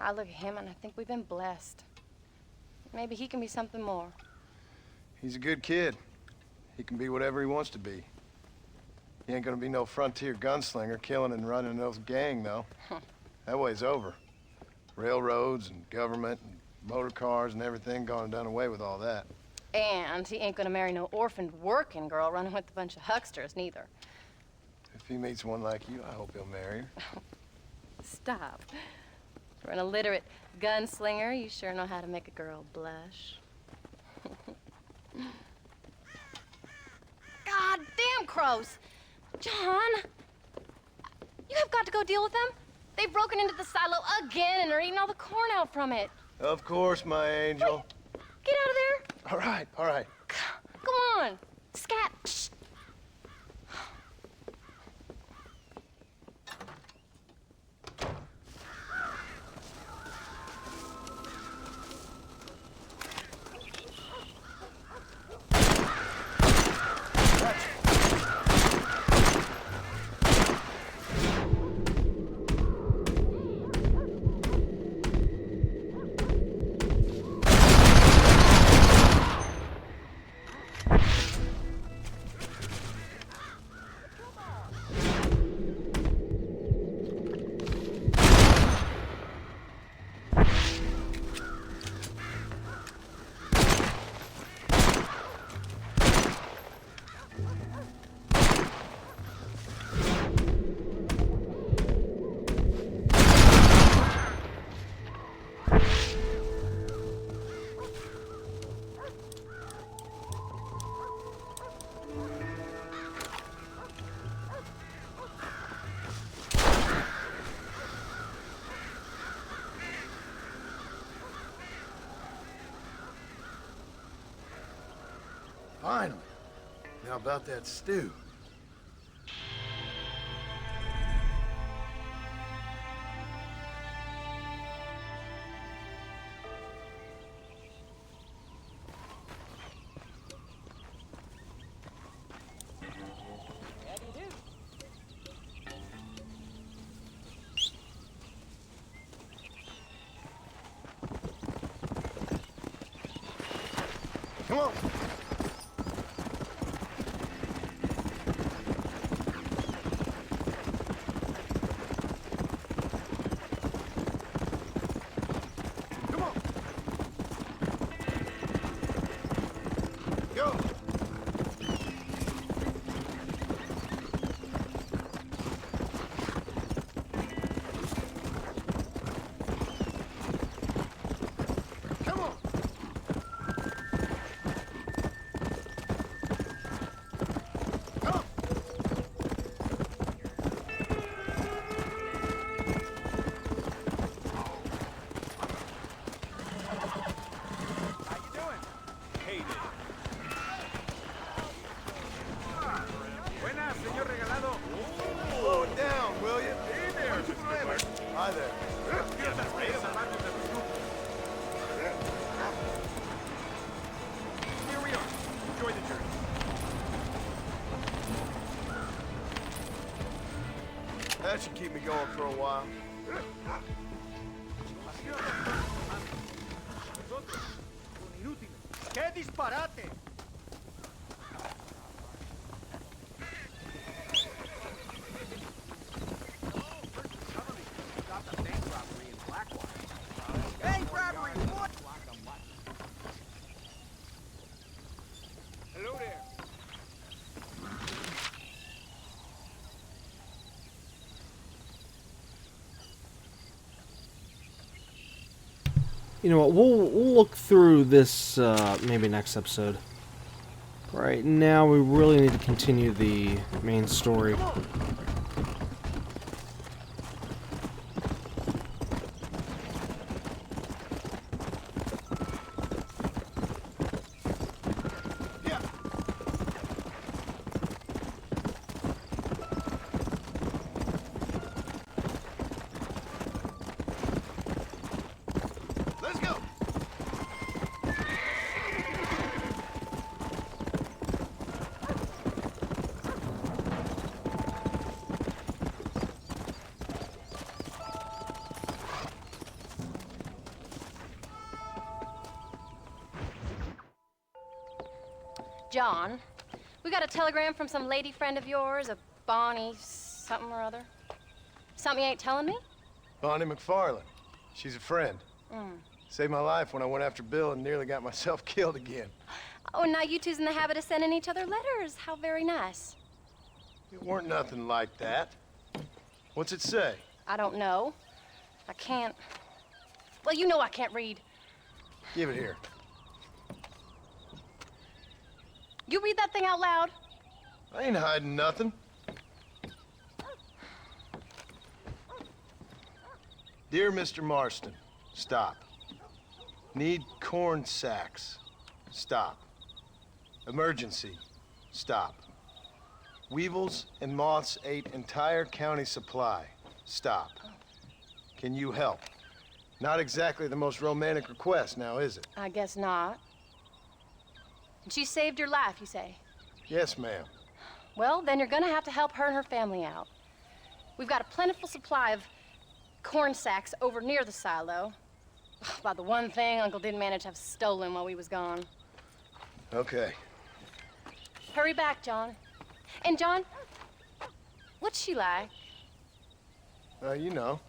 Speaker 14: I look at him, and I think we've been blessed. Maybe he can be something more.
Speaker 6: He's a good kid. He can be whatever he wants to be. He ain't gonna be no frontier gunslinger killing and running those gang, though. That way's over. Railroads and government and motor cars and everything gone and done away with all that.
Speaker 14: And he ain't gonna marry no orphaned working girl running with a bunch of hucksters, neither.
Speaker 6: If he meets one like you, I hope he'll marry her.
Speaker 14: Stop. For an illiterate gunslinger, you sure know how to make a girl blush. God damn crows! John! You have got to go deal with them. They've broken into the silo again and are eating all the corn out from it.
Speaker 6: Of course, my angel.
Speaker 14: Wait, get out of there.
Speaker 6: All right, all right.
Speaker 14: Come on. Scat. Shh.
Speaker 6: Finally. Now about that stew. Come on. That should keep me going for a while.
Speaker 8: ¡Qué disparate!
Speaker 10: Hey, robbery! What?
Speaker 7: Hello there.
Speaker 2: You know what? We'll look through this maybe next episode. Right now, we really need to continue the main story.
Speaker 14: John, we got a telegram from some lady friend of yours, a Bonnie something or other. Something you ain't telling me?
Speaker 6: Bonnie McFarland. She's a friend.
Speaker 14: Mm.
Speaker 6: Saved my life when I went after Bill and nearly got myself killed again.
Speaker 14: Oh, and now you two's in the habit of sending each other letters. How very nice.
Speaker 6: It weren't nothing like that. What's it say?
Speaker 14: I don't know. I can't... Well, you know I can't read.
Speaker 6: Give it here.
Speaker 14: You read that thing out loud?
Speaker 6: I ain't hiding nothing. Dear Mr. Marston, stop. Need corn sacks. Stop. Emergency. Stop. Weevils and moths ate entire county supply. Stop. Can you help? Not exactly the most romantic request now, is it?
Speaker 14: I guess not. She saved your life, you say?
Speaker 6: Yes, ma'am.
Speaker 14: Well, then you're gonna have to help her and her family out. We've got a plentiful supply of corn sacks over near the silo. About the one thing Uncle didn't manage to have stolen while we was gone.
Speaker 6: Okay.
Speaker 14: Hurry back, John. And John, what's she like?
Speaker 6: You know.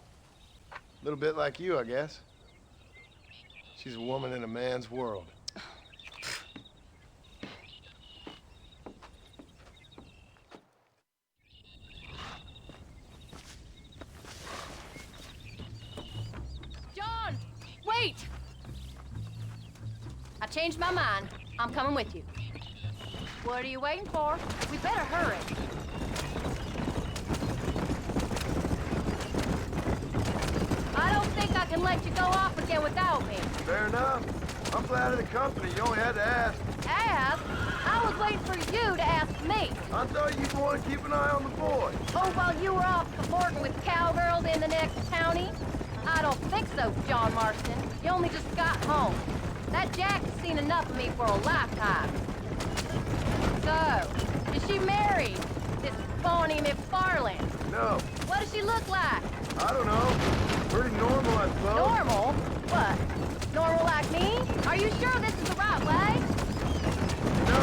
Speaker 6: A little bit like you, I guess. She's a woman in a man's world.
Speaker 14: John, wait! I changed my mind. I'm coming with you. What are you waiting for? We better hurry. I don't think I can let you go off again without me.
Speaker 6: Fair enough. I'm glad of the company. You only had to ask.
Speaker 14: Ask? I was waiting for you to ask me.
Speaker 6: I thought you'd want to keep an eye on the boy.
Speaker 14: Oh, while you were off cavorting with cowgirls in the next county? I don't think so, John Marston. You only just got home. That Jack has seen enough of me for a lifetime. So, is she married? This Bonnie McFarland?
Speaker 6: No.
Speaker 14: What does she look like?
Speaker 6: I don't know. Pretty normal, I suppose.
Speaker 14: Normal? What? Normal like me? Are you sure this is the right way?
Speaker 6: No.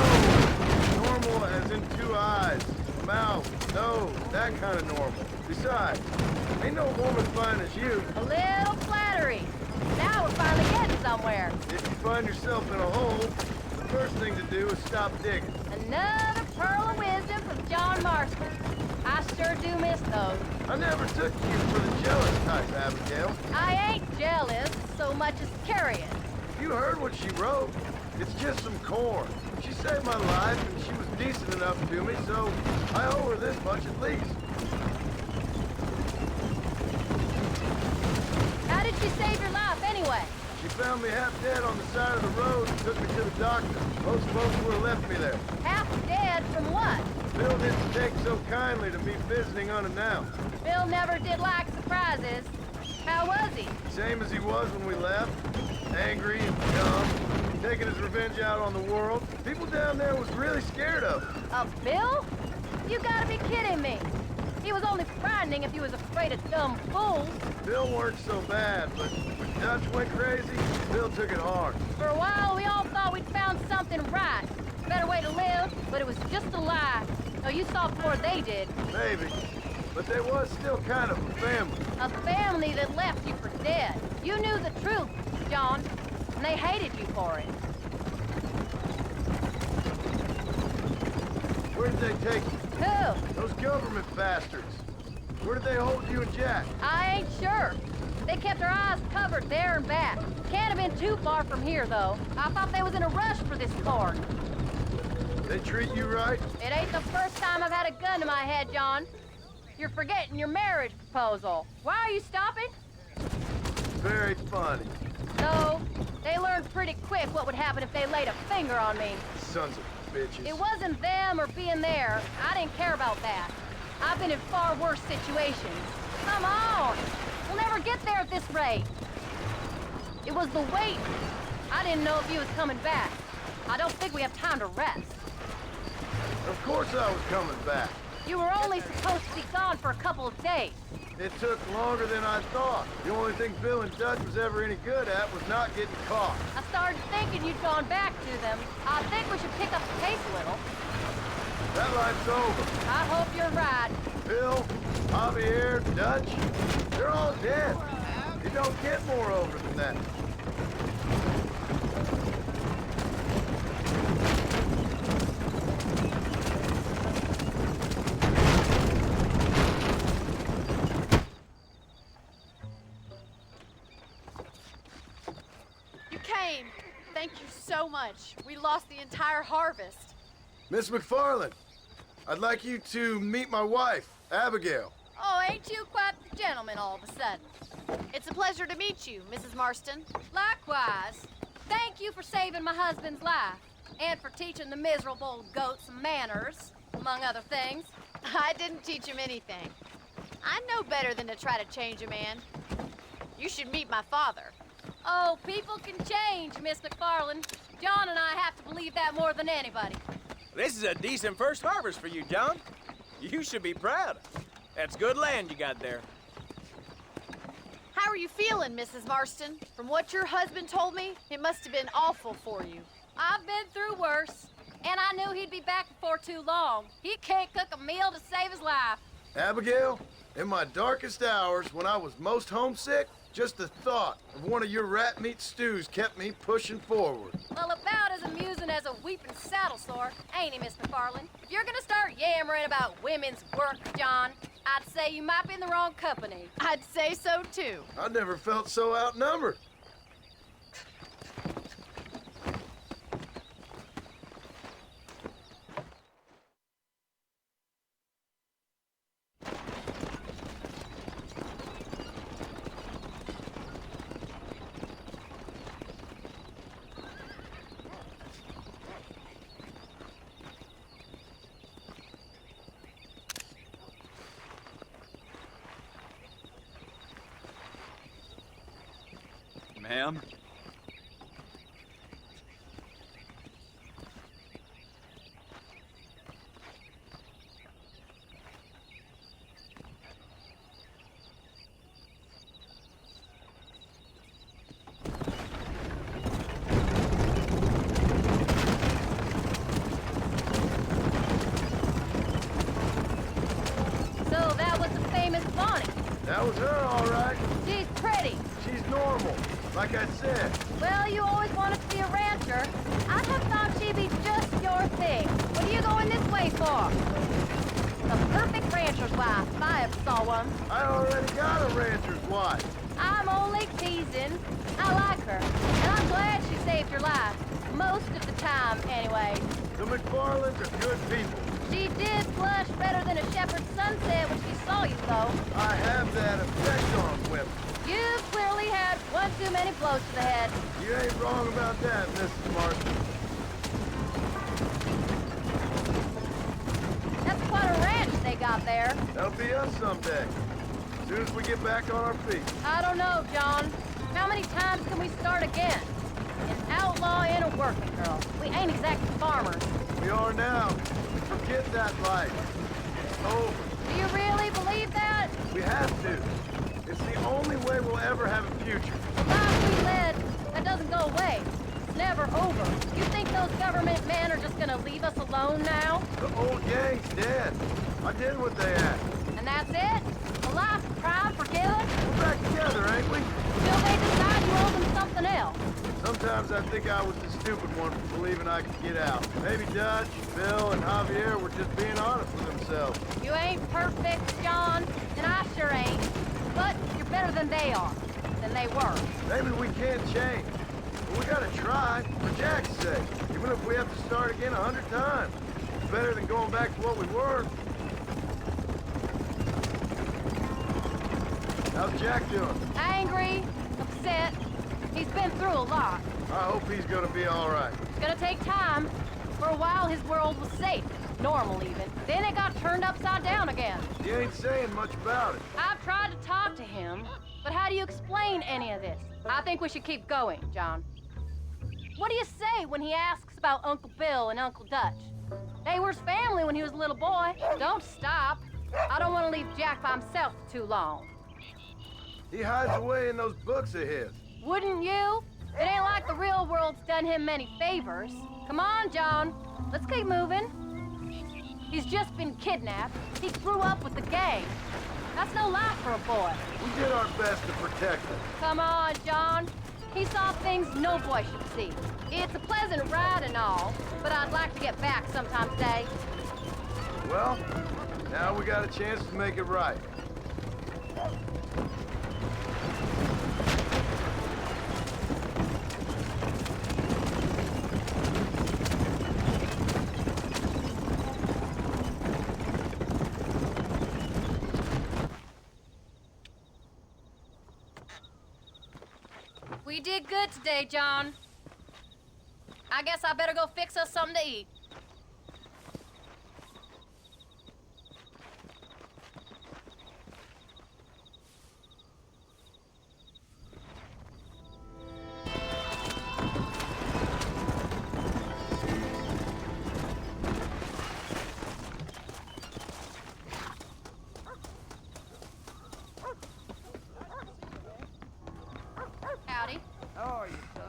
Speaker 6: Normal as in 2 eyes, mouth, nose, that kind of normal. Besides, ain't no woman fine as you.
Speaker 14: A little flattery. Now we're finally getting somewhere.
Speaker 6: If you find yourself in a hole, the first thing to do is stop digging.
Speaker 14: Another pearl of wisdom from John Marston. I sure do miss those.
Speaker 6: I never took you for the jealous type, Abigail.
Speaker 14: I ain't jealous so much as curious.
Speaker 6: You heard what she wrote. It's just some corn. She saved my life, and she was decent enough to me, so I owe her this much at least.
Speaker 14: How did she save your life, anyway?
Speaker 6: She found me half dead on the side of the road and took me to the doctor. Most folks would have left me there.
Speaker 14: Half dead from what?
Speaker 6: Bill didn't take so kindly to me visiting unannounced.
Speaker 14: Bill never did like surprises. How was he?
Speaker 6: Same as he was when we left. Angry and dumb. Taking his revenge out on the world. People down there was really scared of him.
Speaker 14: Of Bill? You gotta be kidding me. He was only frightening if he was afraid of dumb fools.
Speaker 6: Bill weren't so bad, but when Dutch went crazy, Bill took it hard.
Speaker 14: For a while, we all thought we'd found something right. Better way to live, but it was just a lie. No, you saw before they did.
Speaker 6: Maybe. But there was still kind of a family.
Speaker 14: A family that left you for dead. You knew the truth, John, and they hated you for it.
Speaker 6: Where did they take you?
Speaker 14: Who?
Speaker 6: Those government bastards. Where did they hold you and Jack?
Speaker 14: I ain't sure. They kept their eyes covered there and back. Can't have been too far from here, though. I thought they was in a rush for this corn.
Speaker 6: They treat you right?
Speaker 14: It ain't the first time I've had a gun to my head, John. You're forgetting your marriage proposal. Why are you stopping?
Speaker 6: Very funny.
Speaker 14: No, they learned pretty quick what would happen if they laid a finger on me.
Speaker 6: Sons of bitches.
Speaker 14: It wasn't them or being there. I didn't care about that. I've been in far worse situations. Come on! We'll never get there at this rate. It was the wait. I didn't know if you was coming back. I don't think we have time to rest.
Speaker 6: Of course I was coming back.
Speaker 14: You were only supposed to be gone for a couple of days.
Speaker 6: It took longer than I thought. The only thing Bill and Dutch was ever any good at was not getting caught.
Speaker 14: I started thinking you'd gone back to them. I think we should pick up the pace a little.
Speaker 6: That life's over.
Speaker 14: I hope you're right.
Speaker 6: Bill, Javier, Dutch, they're all dead. You don't get more over than that.
Speaker 17: You came. Thank you so much. We lost the entire harvest.
Speaker 6: Miss McFarland, I'd like you to meet my wife, Abigail.
Speaker 17: Oh, ain't you quite the gentleman all of a sudden? It's a pleasure to meet you, Mrs. Marston.
Speaker 14: Likewise. Thank you for saving my husband's life. And for teaching the miserable goat some manners, among other things.
Speaker 17: I didn't teach him anything. I know better than to try to change a man. You should meet my father.
Speaker 14: Oh, people can change, Miss McFarland. John and I have to believe that more than anybody.
Speaker 10: This is a decent first harvest for you, John. You should be proud. That's good land you got there.
Speaker 17: How are you feeling, Mrs. Marston? From what your husband told me, it must have been awful for you.
Speaker 14: I've been through worse, and I knew he'd be back before too long. He can't cook a meal to save his life.
Speaker 6: Abigail, in my darkest hours, when I was most homesick, just the thought of one of your rat meat stews kept me pushing forward.
Speaker 14: Well, about as amusing as a weeping saddle sore, ain't he, Miss McFarland? If you're gonna start yammering about women's work, John, I'd say you might be in the wrong company.
Speaker 17: I'd say so, too.
Speaker 6: I never felt so outnumbered.
Speaker 10: Ma'am?
Speaker 14: So that was the famous Bonnie.
Speaker 6: That was her, all right.
Speaker 14: She's pretty.
Speaker 6: She's normal, like I said.
Speaker 14: Well, you always wanted to be a rancher. I'd have thought she'd be just your thing. What are you going this way for? The perfect rancher's wife, if I ever saw one.
Speaker 6: I already got a rancher's wife.
Speaker 14: I'm only teasing. I like her, and I'm glad she saved your life. Most of the time, anyway.
Speaker 6: The McFarlands are good people.
Speaker 14: She did blush better than a shepherd's sunset when she saw you, though.
Speaker 6: I have that effect on women.
Speaker 14: You clearly had one too many blows to the head.
Speaker 6: You ain't wrong about that, Mrs. Marston.
Speaker 14: That's quite a ranch they got there.
Speaker 6: That'll be us someday. As soon as we get back on our feet.
Speaker 14: I don't know, John. How many times can we start again? An outlaw and a working girl. We ain't exactly farmers.
Speaker 6: We are now. Forget that life. over.
Speaker 17: Do you really believe that?
Speaker 6: We have to. It's the only way we'll ever have a future.
Speaker 17: The life we led, that doesn't go away. It's never over. You think those government men are just gonna leave us alone now?
Speaker 6: The old gang's dead. I did what they asked.
Speaker 17: And that's it? A life of crime forgiven?
Speaker 6: We're back together, ain't we?
Speaker 17: Till they decide you owe them something else.
Speaker 6: Sometimes I think I was the stupid one for believing I could get out. Maybe Dutch, Bill, and Javier were just being honest with themselves.
Speaker 17: You ain't perfect, John, and I sure ain't. But you're better than they are. Than they were.
Speaker 6: Maybe we can't change. But we gotta try, for Jack's sake. Even if we have to start again 100 times. It's better than going back to what we were. How's Jack doing?
Speaker 17: Angry, upset. He's been through a lot.
Speaker 6: I hope he's gonna be all right.
Speaker 17: It's gonna take time. For a while, his world was safe. Normal, even. Then it got turned upside down again.
Speaker 6: You ain't saying much about it.
Speaker 17: I've tried to talk to him, but how do you explain any of this? I think we should keep going, John. What do you say when he asks about Uncle Bill and Uncle Dutch? They were his family when he was a little boy. Don't stop. I don't want to leave Jack by himself for too long.
Speaker 6: He hides away in those books of his.
Speaker 17: Wouldn't you? It ain't like the real world's done him many favors. Come on, John. Let's keep moving. He's just been kidnapped. He grew up with the gang. That's no life for a boy.
Speaker 6: We did our best to protect him.
Speaker 17: Come on, John. He saw things no boy should see. It's a pleasant ride and all, but I'd like to get back sometime today.
Speaker 6: Well, now we got a chance to make it right.
Speaker 17: We did good today, John. I guess I better go fix us something to eat. Howdy.
Speaker 16: How are you, son?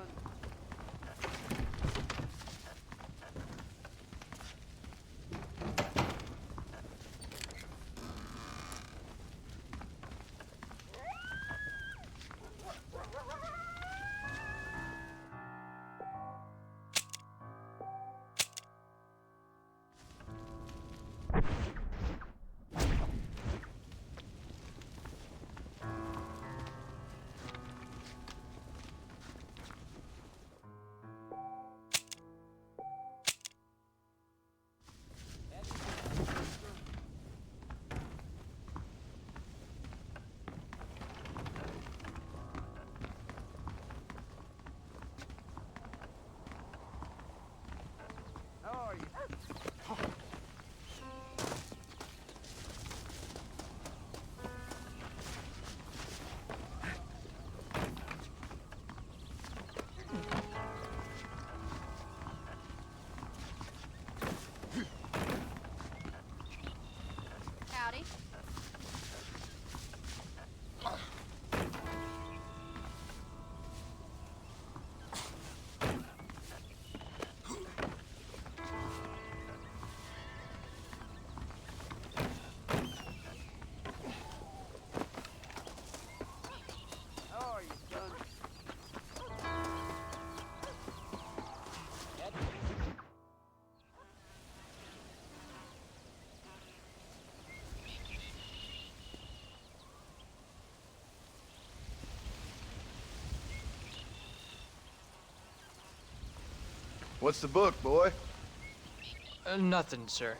Speaker 16: How are you?
Speaker 17: Howdy.
Speaker 16: How are you, son?
Speaker 6: What's the book, boy?
Speaker 15: Nothing, sir.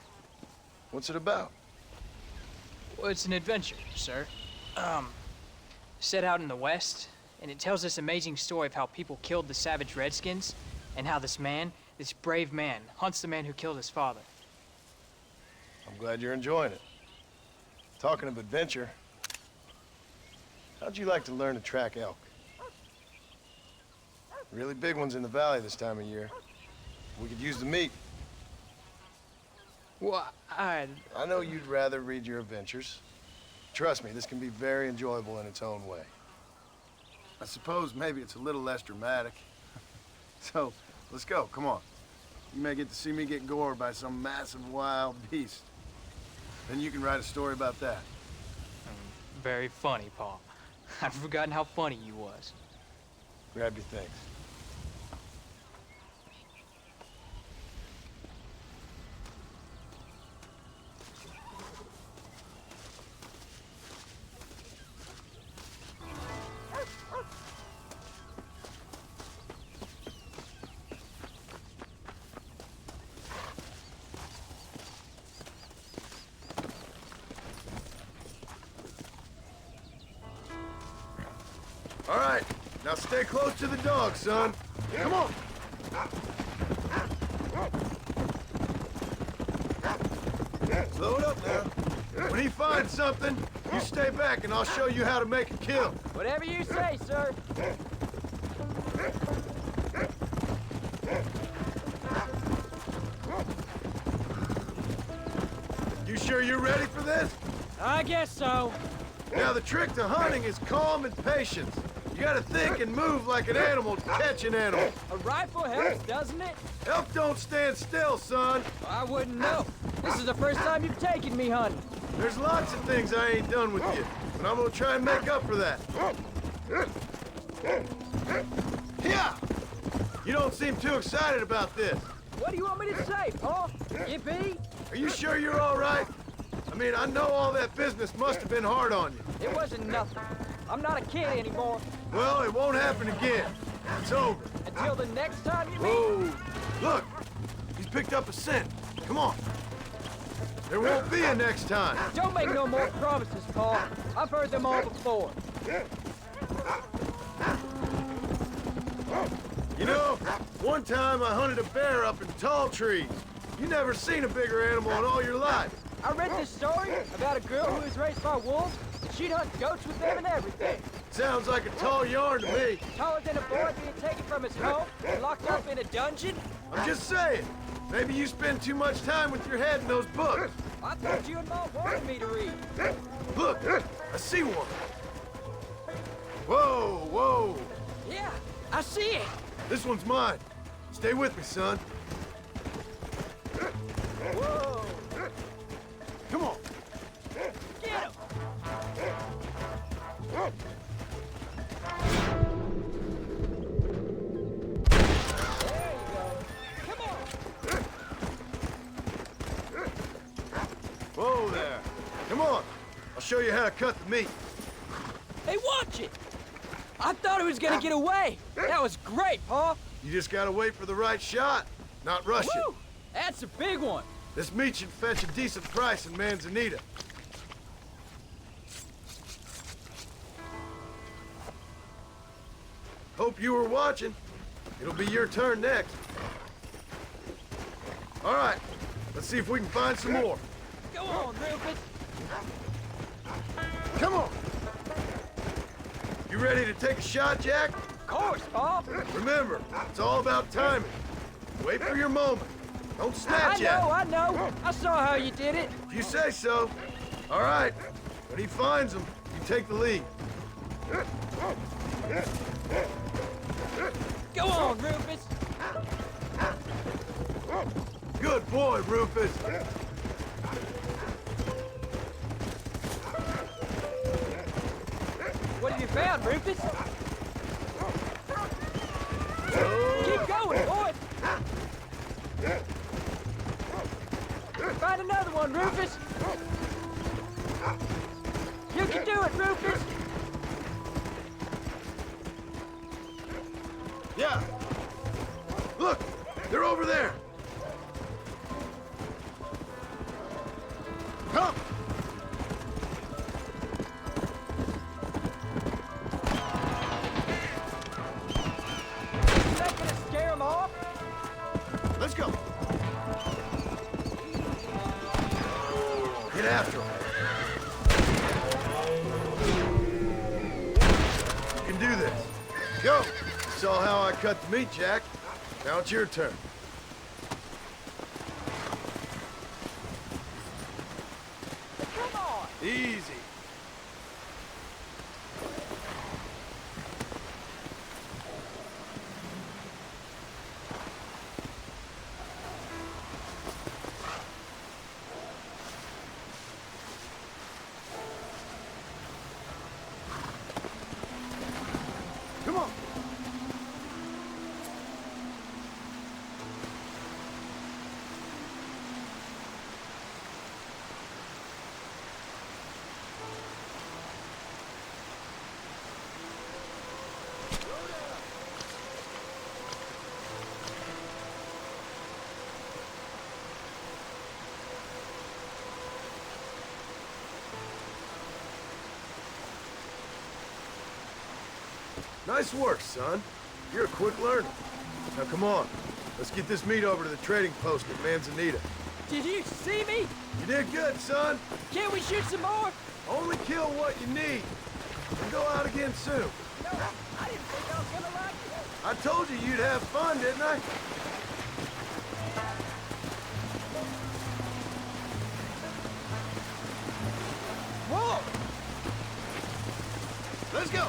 Speaker 6: What's it about?
Speaker 15: Well, it's an adventure, sir. Set out in the West, and it tells this amazing story of how people killed the savage Redskins, and how this man, this brave man, hunts the man who killed his father.
Speaker 6: I'm glad you're enjoying it. Talking of adventure, how'd you like to learn to track elk? Really big ones in the valley this time of year. We could use the meat.
Speaker 15: Well,
Speaker 6: I know you'd rather read your adventures. Trust me, this can be very enjoyable in its own way. I suppose maybe it's a little less dramatic. So, let's go, come on. You may get to see me get gored by some massive wild beast. Then you can write a story about that.
Speaker 15: Very funny, Paul. I'd forgotten how funny you was.
Speaker 6: Grab your things. All right, now stay close to the dog, son. Come on. Slow it up now. When he finds something, you stay back and I'll show you how to make a kill.
Speaker 16: Whatever you say, sir.
Speaker 6: You sure you're ready for this?
Speaker 16: I guess so.
Speaker 6: Now, the trick to hunting is calm and patience. You gotta think and move like an animal to catch an animal.
Speaker 16: A rifle helps, doesn't it?
Speaker 6: Elk don't stand still, son.
Speaker 16: I wouldn't know. This is the first time you've taken me hunting.
Speaker 6: There's lots of things I ain't done with you, but I'm gonna try and make up for that. Yeah! You don't seem too excited about this.
Speaker 16: What do you want me to say, Paul? Yippee?
Speaker 6: Are you sure you're all right? I mean, I know all that business must have been hard on you.
Speaker 16: It wasn't nothing. I'm not a kid anymore.
Speaker 6: Well, it won't happen again. It's over.
Speaker 16: Until the next time you meet.
Speaker 6: Whoa! Look! He's picked up a scent. Come on. There won't be a next time.
Speaker 16: Don't make no more promises, Paul. I've heard them all before.
Speaker 6: You know, one time I hunted a bear up in tall trees. You never seen a bigger animal in all your life.
Speaker 16: I read this story about a girl who was raised by wolves, and she'd hunt goats with them and everything.
Speaker 6: Sounds like a tall yarn to me.
Speaker 16: Taller than a boy being taken from his home and locked up in a dungeon?
Speaker 6: I'm just saying. Maybe you spend too much time with your head in those books.
Speaker 16: I thought you and Mom wanted me to read.
Speaker 6: Look, I see one. Whoa, whoa.
Speaker 16: Yeah, I see it.
Speaker 6: This one's mine. Stay with me, son.
Speaker 16: Whoa.
Speaker 6: Come on.
Speaker 16: Get him. There you go. Come on.
Speaker 6: Whoa there. Come on. I'll show you how to cut the meat.
Speaker 16: Hey, watch it. I thought he was gonna get away. That was great, Paul.
Speaker 6: You just gotta wait for the right shot, not rush
Speaker 16: Woo!
Speaker 6: it.
Speaker 16: That's a big one.
Speaker 6: This meat should fetch a decent price in Manzanita. Hope you were watching. It'll be your turn next. All right, let's see if we can find some more.
Speaker 16: Go on, Rufus.
Speaker 6: Come on. You ready to take a shot, Jack?
Speaker 16: Of course, Paul.
Speaker 6: Remember, it's all about timing. Wait for your moment. Don't snatch at it.
Speaker 16: I know. I saw how you did it.
Speaker 6: If you say so. All right. When he finds them, you take the lead.
Speaker 16: Go on, Rufus.
Speaker 6: Good boy, Rufus.
Speaker 16: What have you found, Rufus? Keep going, boy. Find another one, Rufus. You can do it, Rufus.
Speaker 6: Yeah. Look, they're over there. Come.
Speaker 16: Is that gonna scare them off?
Speaker 6: Let's go. Get after him. You can do this. Go. You saw how I cut the meat, Jack. Now it's your turn.
Speaker 13: Easy. Come on. Nice work, son. You're a quick learner. Now come on. Let's get this meat over to the trading post at Manzanita.
Speaker 16: Did you see me?
Speaker 13: You did good, son.
Speaker 16: Can't we shoot some more?
Speaker 13: Only kill what you need. And go out again soon.
Speaker 16: No, I didn't think I was gonna like it.
Speaker 13: I told you you'd have fun, didn't I?
Speaker 16: Whoa!
Speaker 13: Let's go.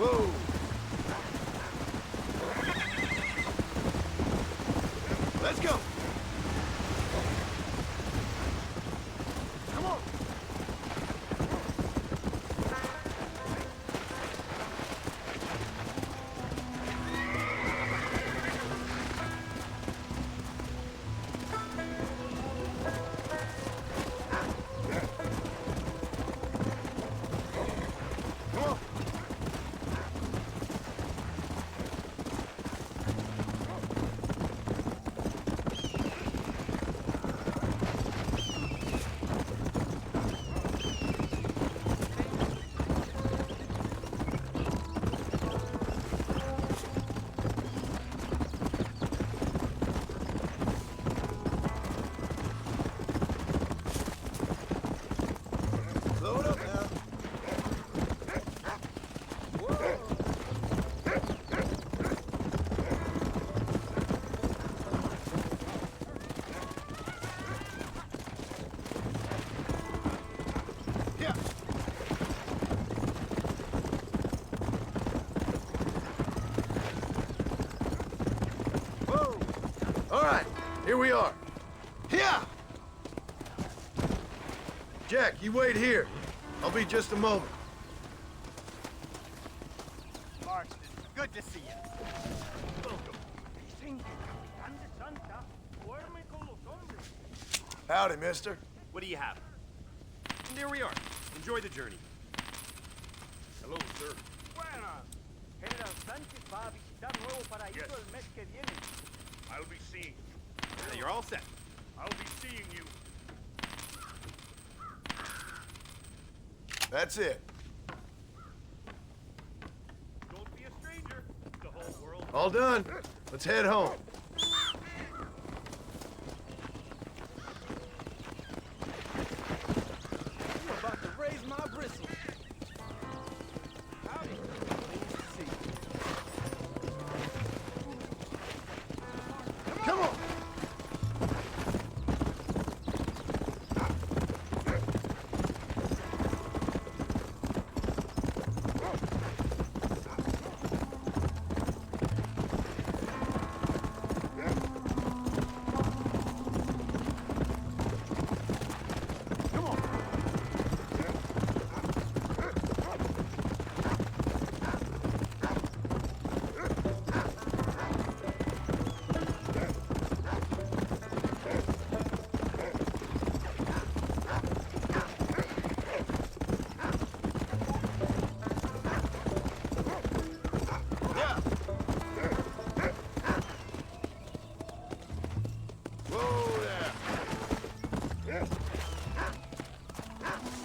Speaker 13: Whoa. Let's go. Come on. Come on. Slow it up now. Yeah. Whoa. All right, here we are. Yeah. Jack, you wait here. I'll be just a moment.
Speaker 10: Marston, good to see you.
Speaker 13: Howdy, mister.
Speaker 7: What do you have? And there we are. Enjoy the journey.
Speaker 12: Hello, sir.
Speaker 10: General Sánchez va a visitar Nuevo Paraíso
Speaker 12: Yes.
Speaker 10: el mes que viene.
Speaker 12: I'll be seeing you.
Speaker 7: Now you're all set.
Speaker 12: I'll be seeing you.
Speaker 13: That's it.
Speaker 12: Don't be a stranger. The whole world.
Speaker 13: All done. Let's head home.
Speaker 16: I'm about to raise my bristles. Howdy. Pleased to see you.
Speaker 13: Come on.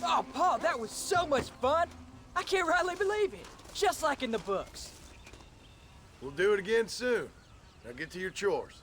Speaker 16: Oh, Paul, that was so much fun. I can't rightly believe it. Just like in the books.
Speaker 13: We'll do it again soon. Now get to your chores.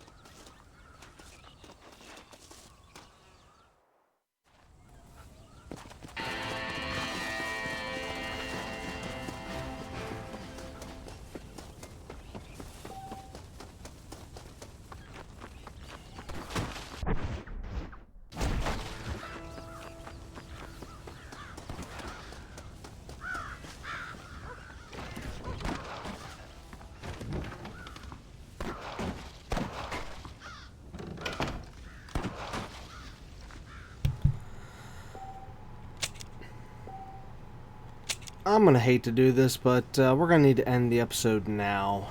Speaker 2: I'm gonna hate to do this, but we're gonna need to end the episode now.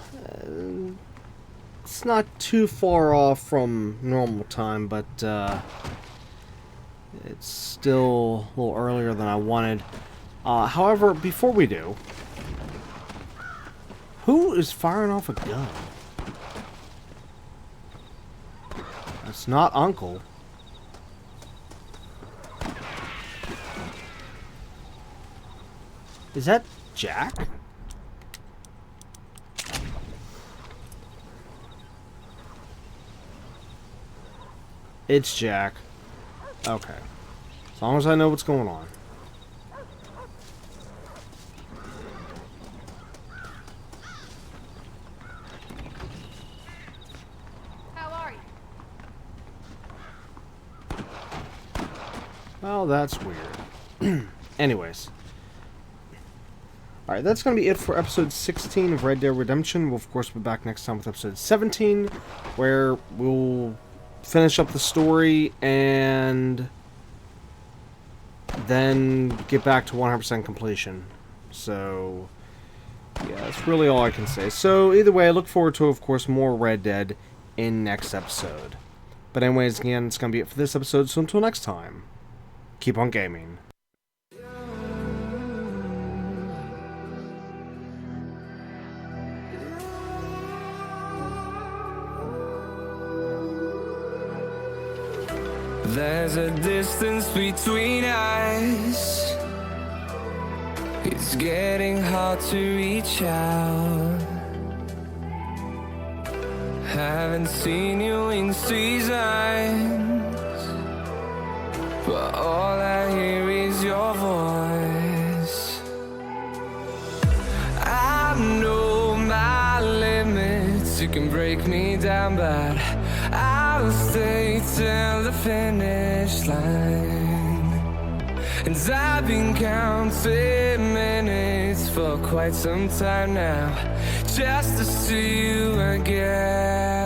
Speaker 2: It's not too far off from normal time, but it's still a little earlier than I wanted. However, before we do, who is firing off a gun? It's not Uncle. Is that Jack? It's Jack. Okay. As long as I know what's going on.
Speaker 17: How are you?
Speaker 2: Well, that's weird. Anyways. Alright, that's going to be it for episode 16 of Red Dead Redemption. We'll, of course, be back next time with episode 17, where we'll finish up the story and then get back to 100% completion. So, yeah, that's really all I can say. So, either way, I look forward to, of course, more Red Dead in next episode. But anyways, again, it's going to be it for this episode, so until next time, keep on gaming.
Speaker 1: There's a distance between us. It's getting hard to reach out. Haven't seen you in seasons, but all I hear is your voice. I know my limits. You can break me down, but I'll stay till the finish line. And I've been counting minutes for quite some time now, just to see you again.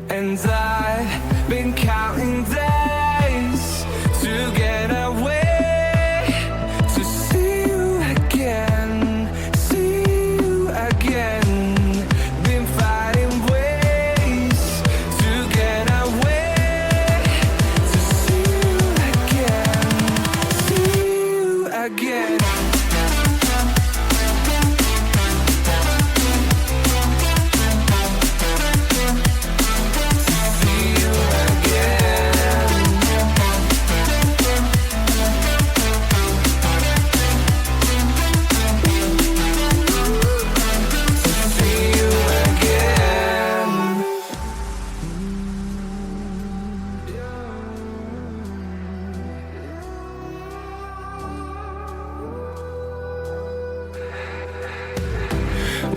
Speaker 1: And I've been counting days to get away, to see you again, see you again. Been fighting ways to get away, to see you again, see you again.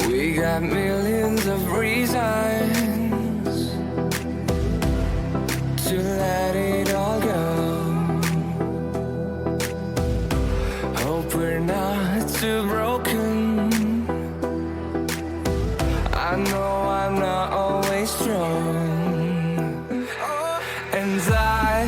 Speaker 1: We got millions of reasons to let it all go. Hope we're not too broken. I know I'm not always strong, and I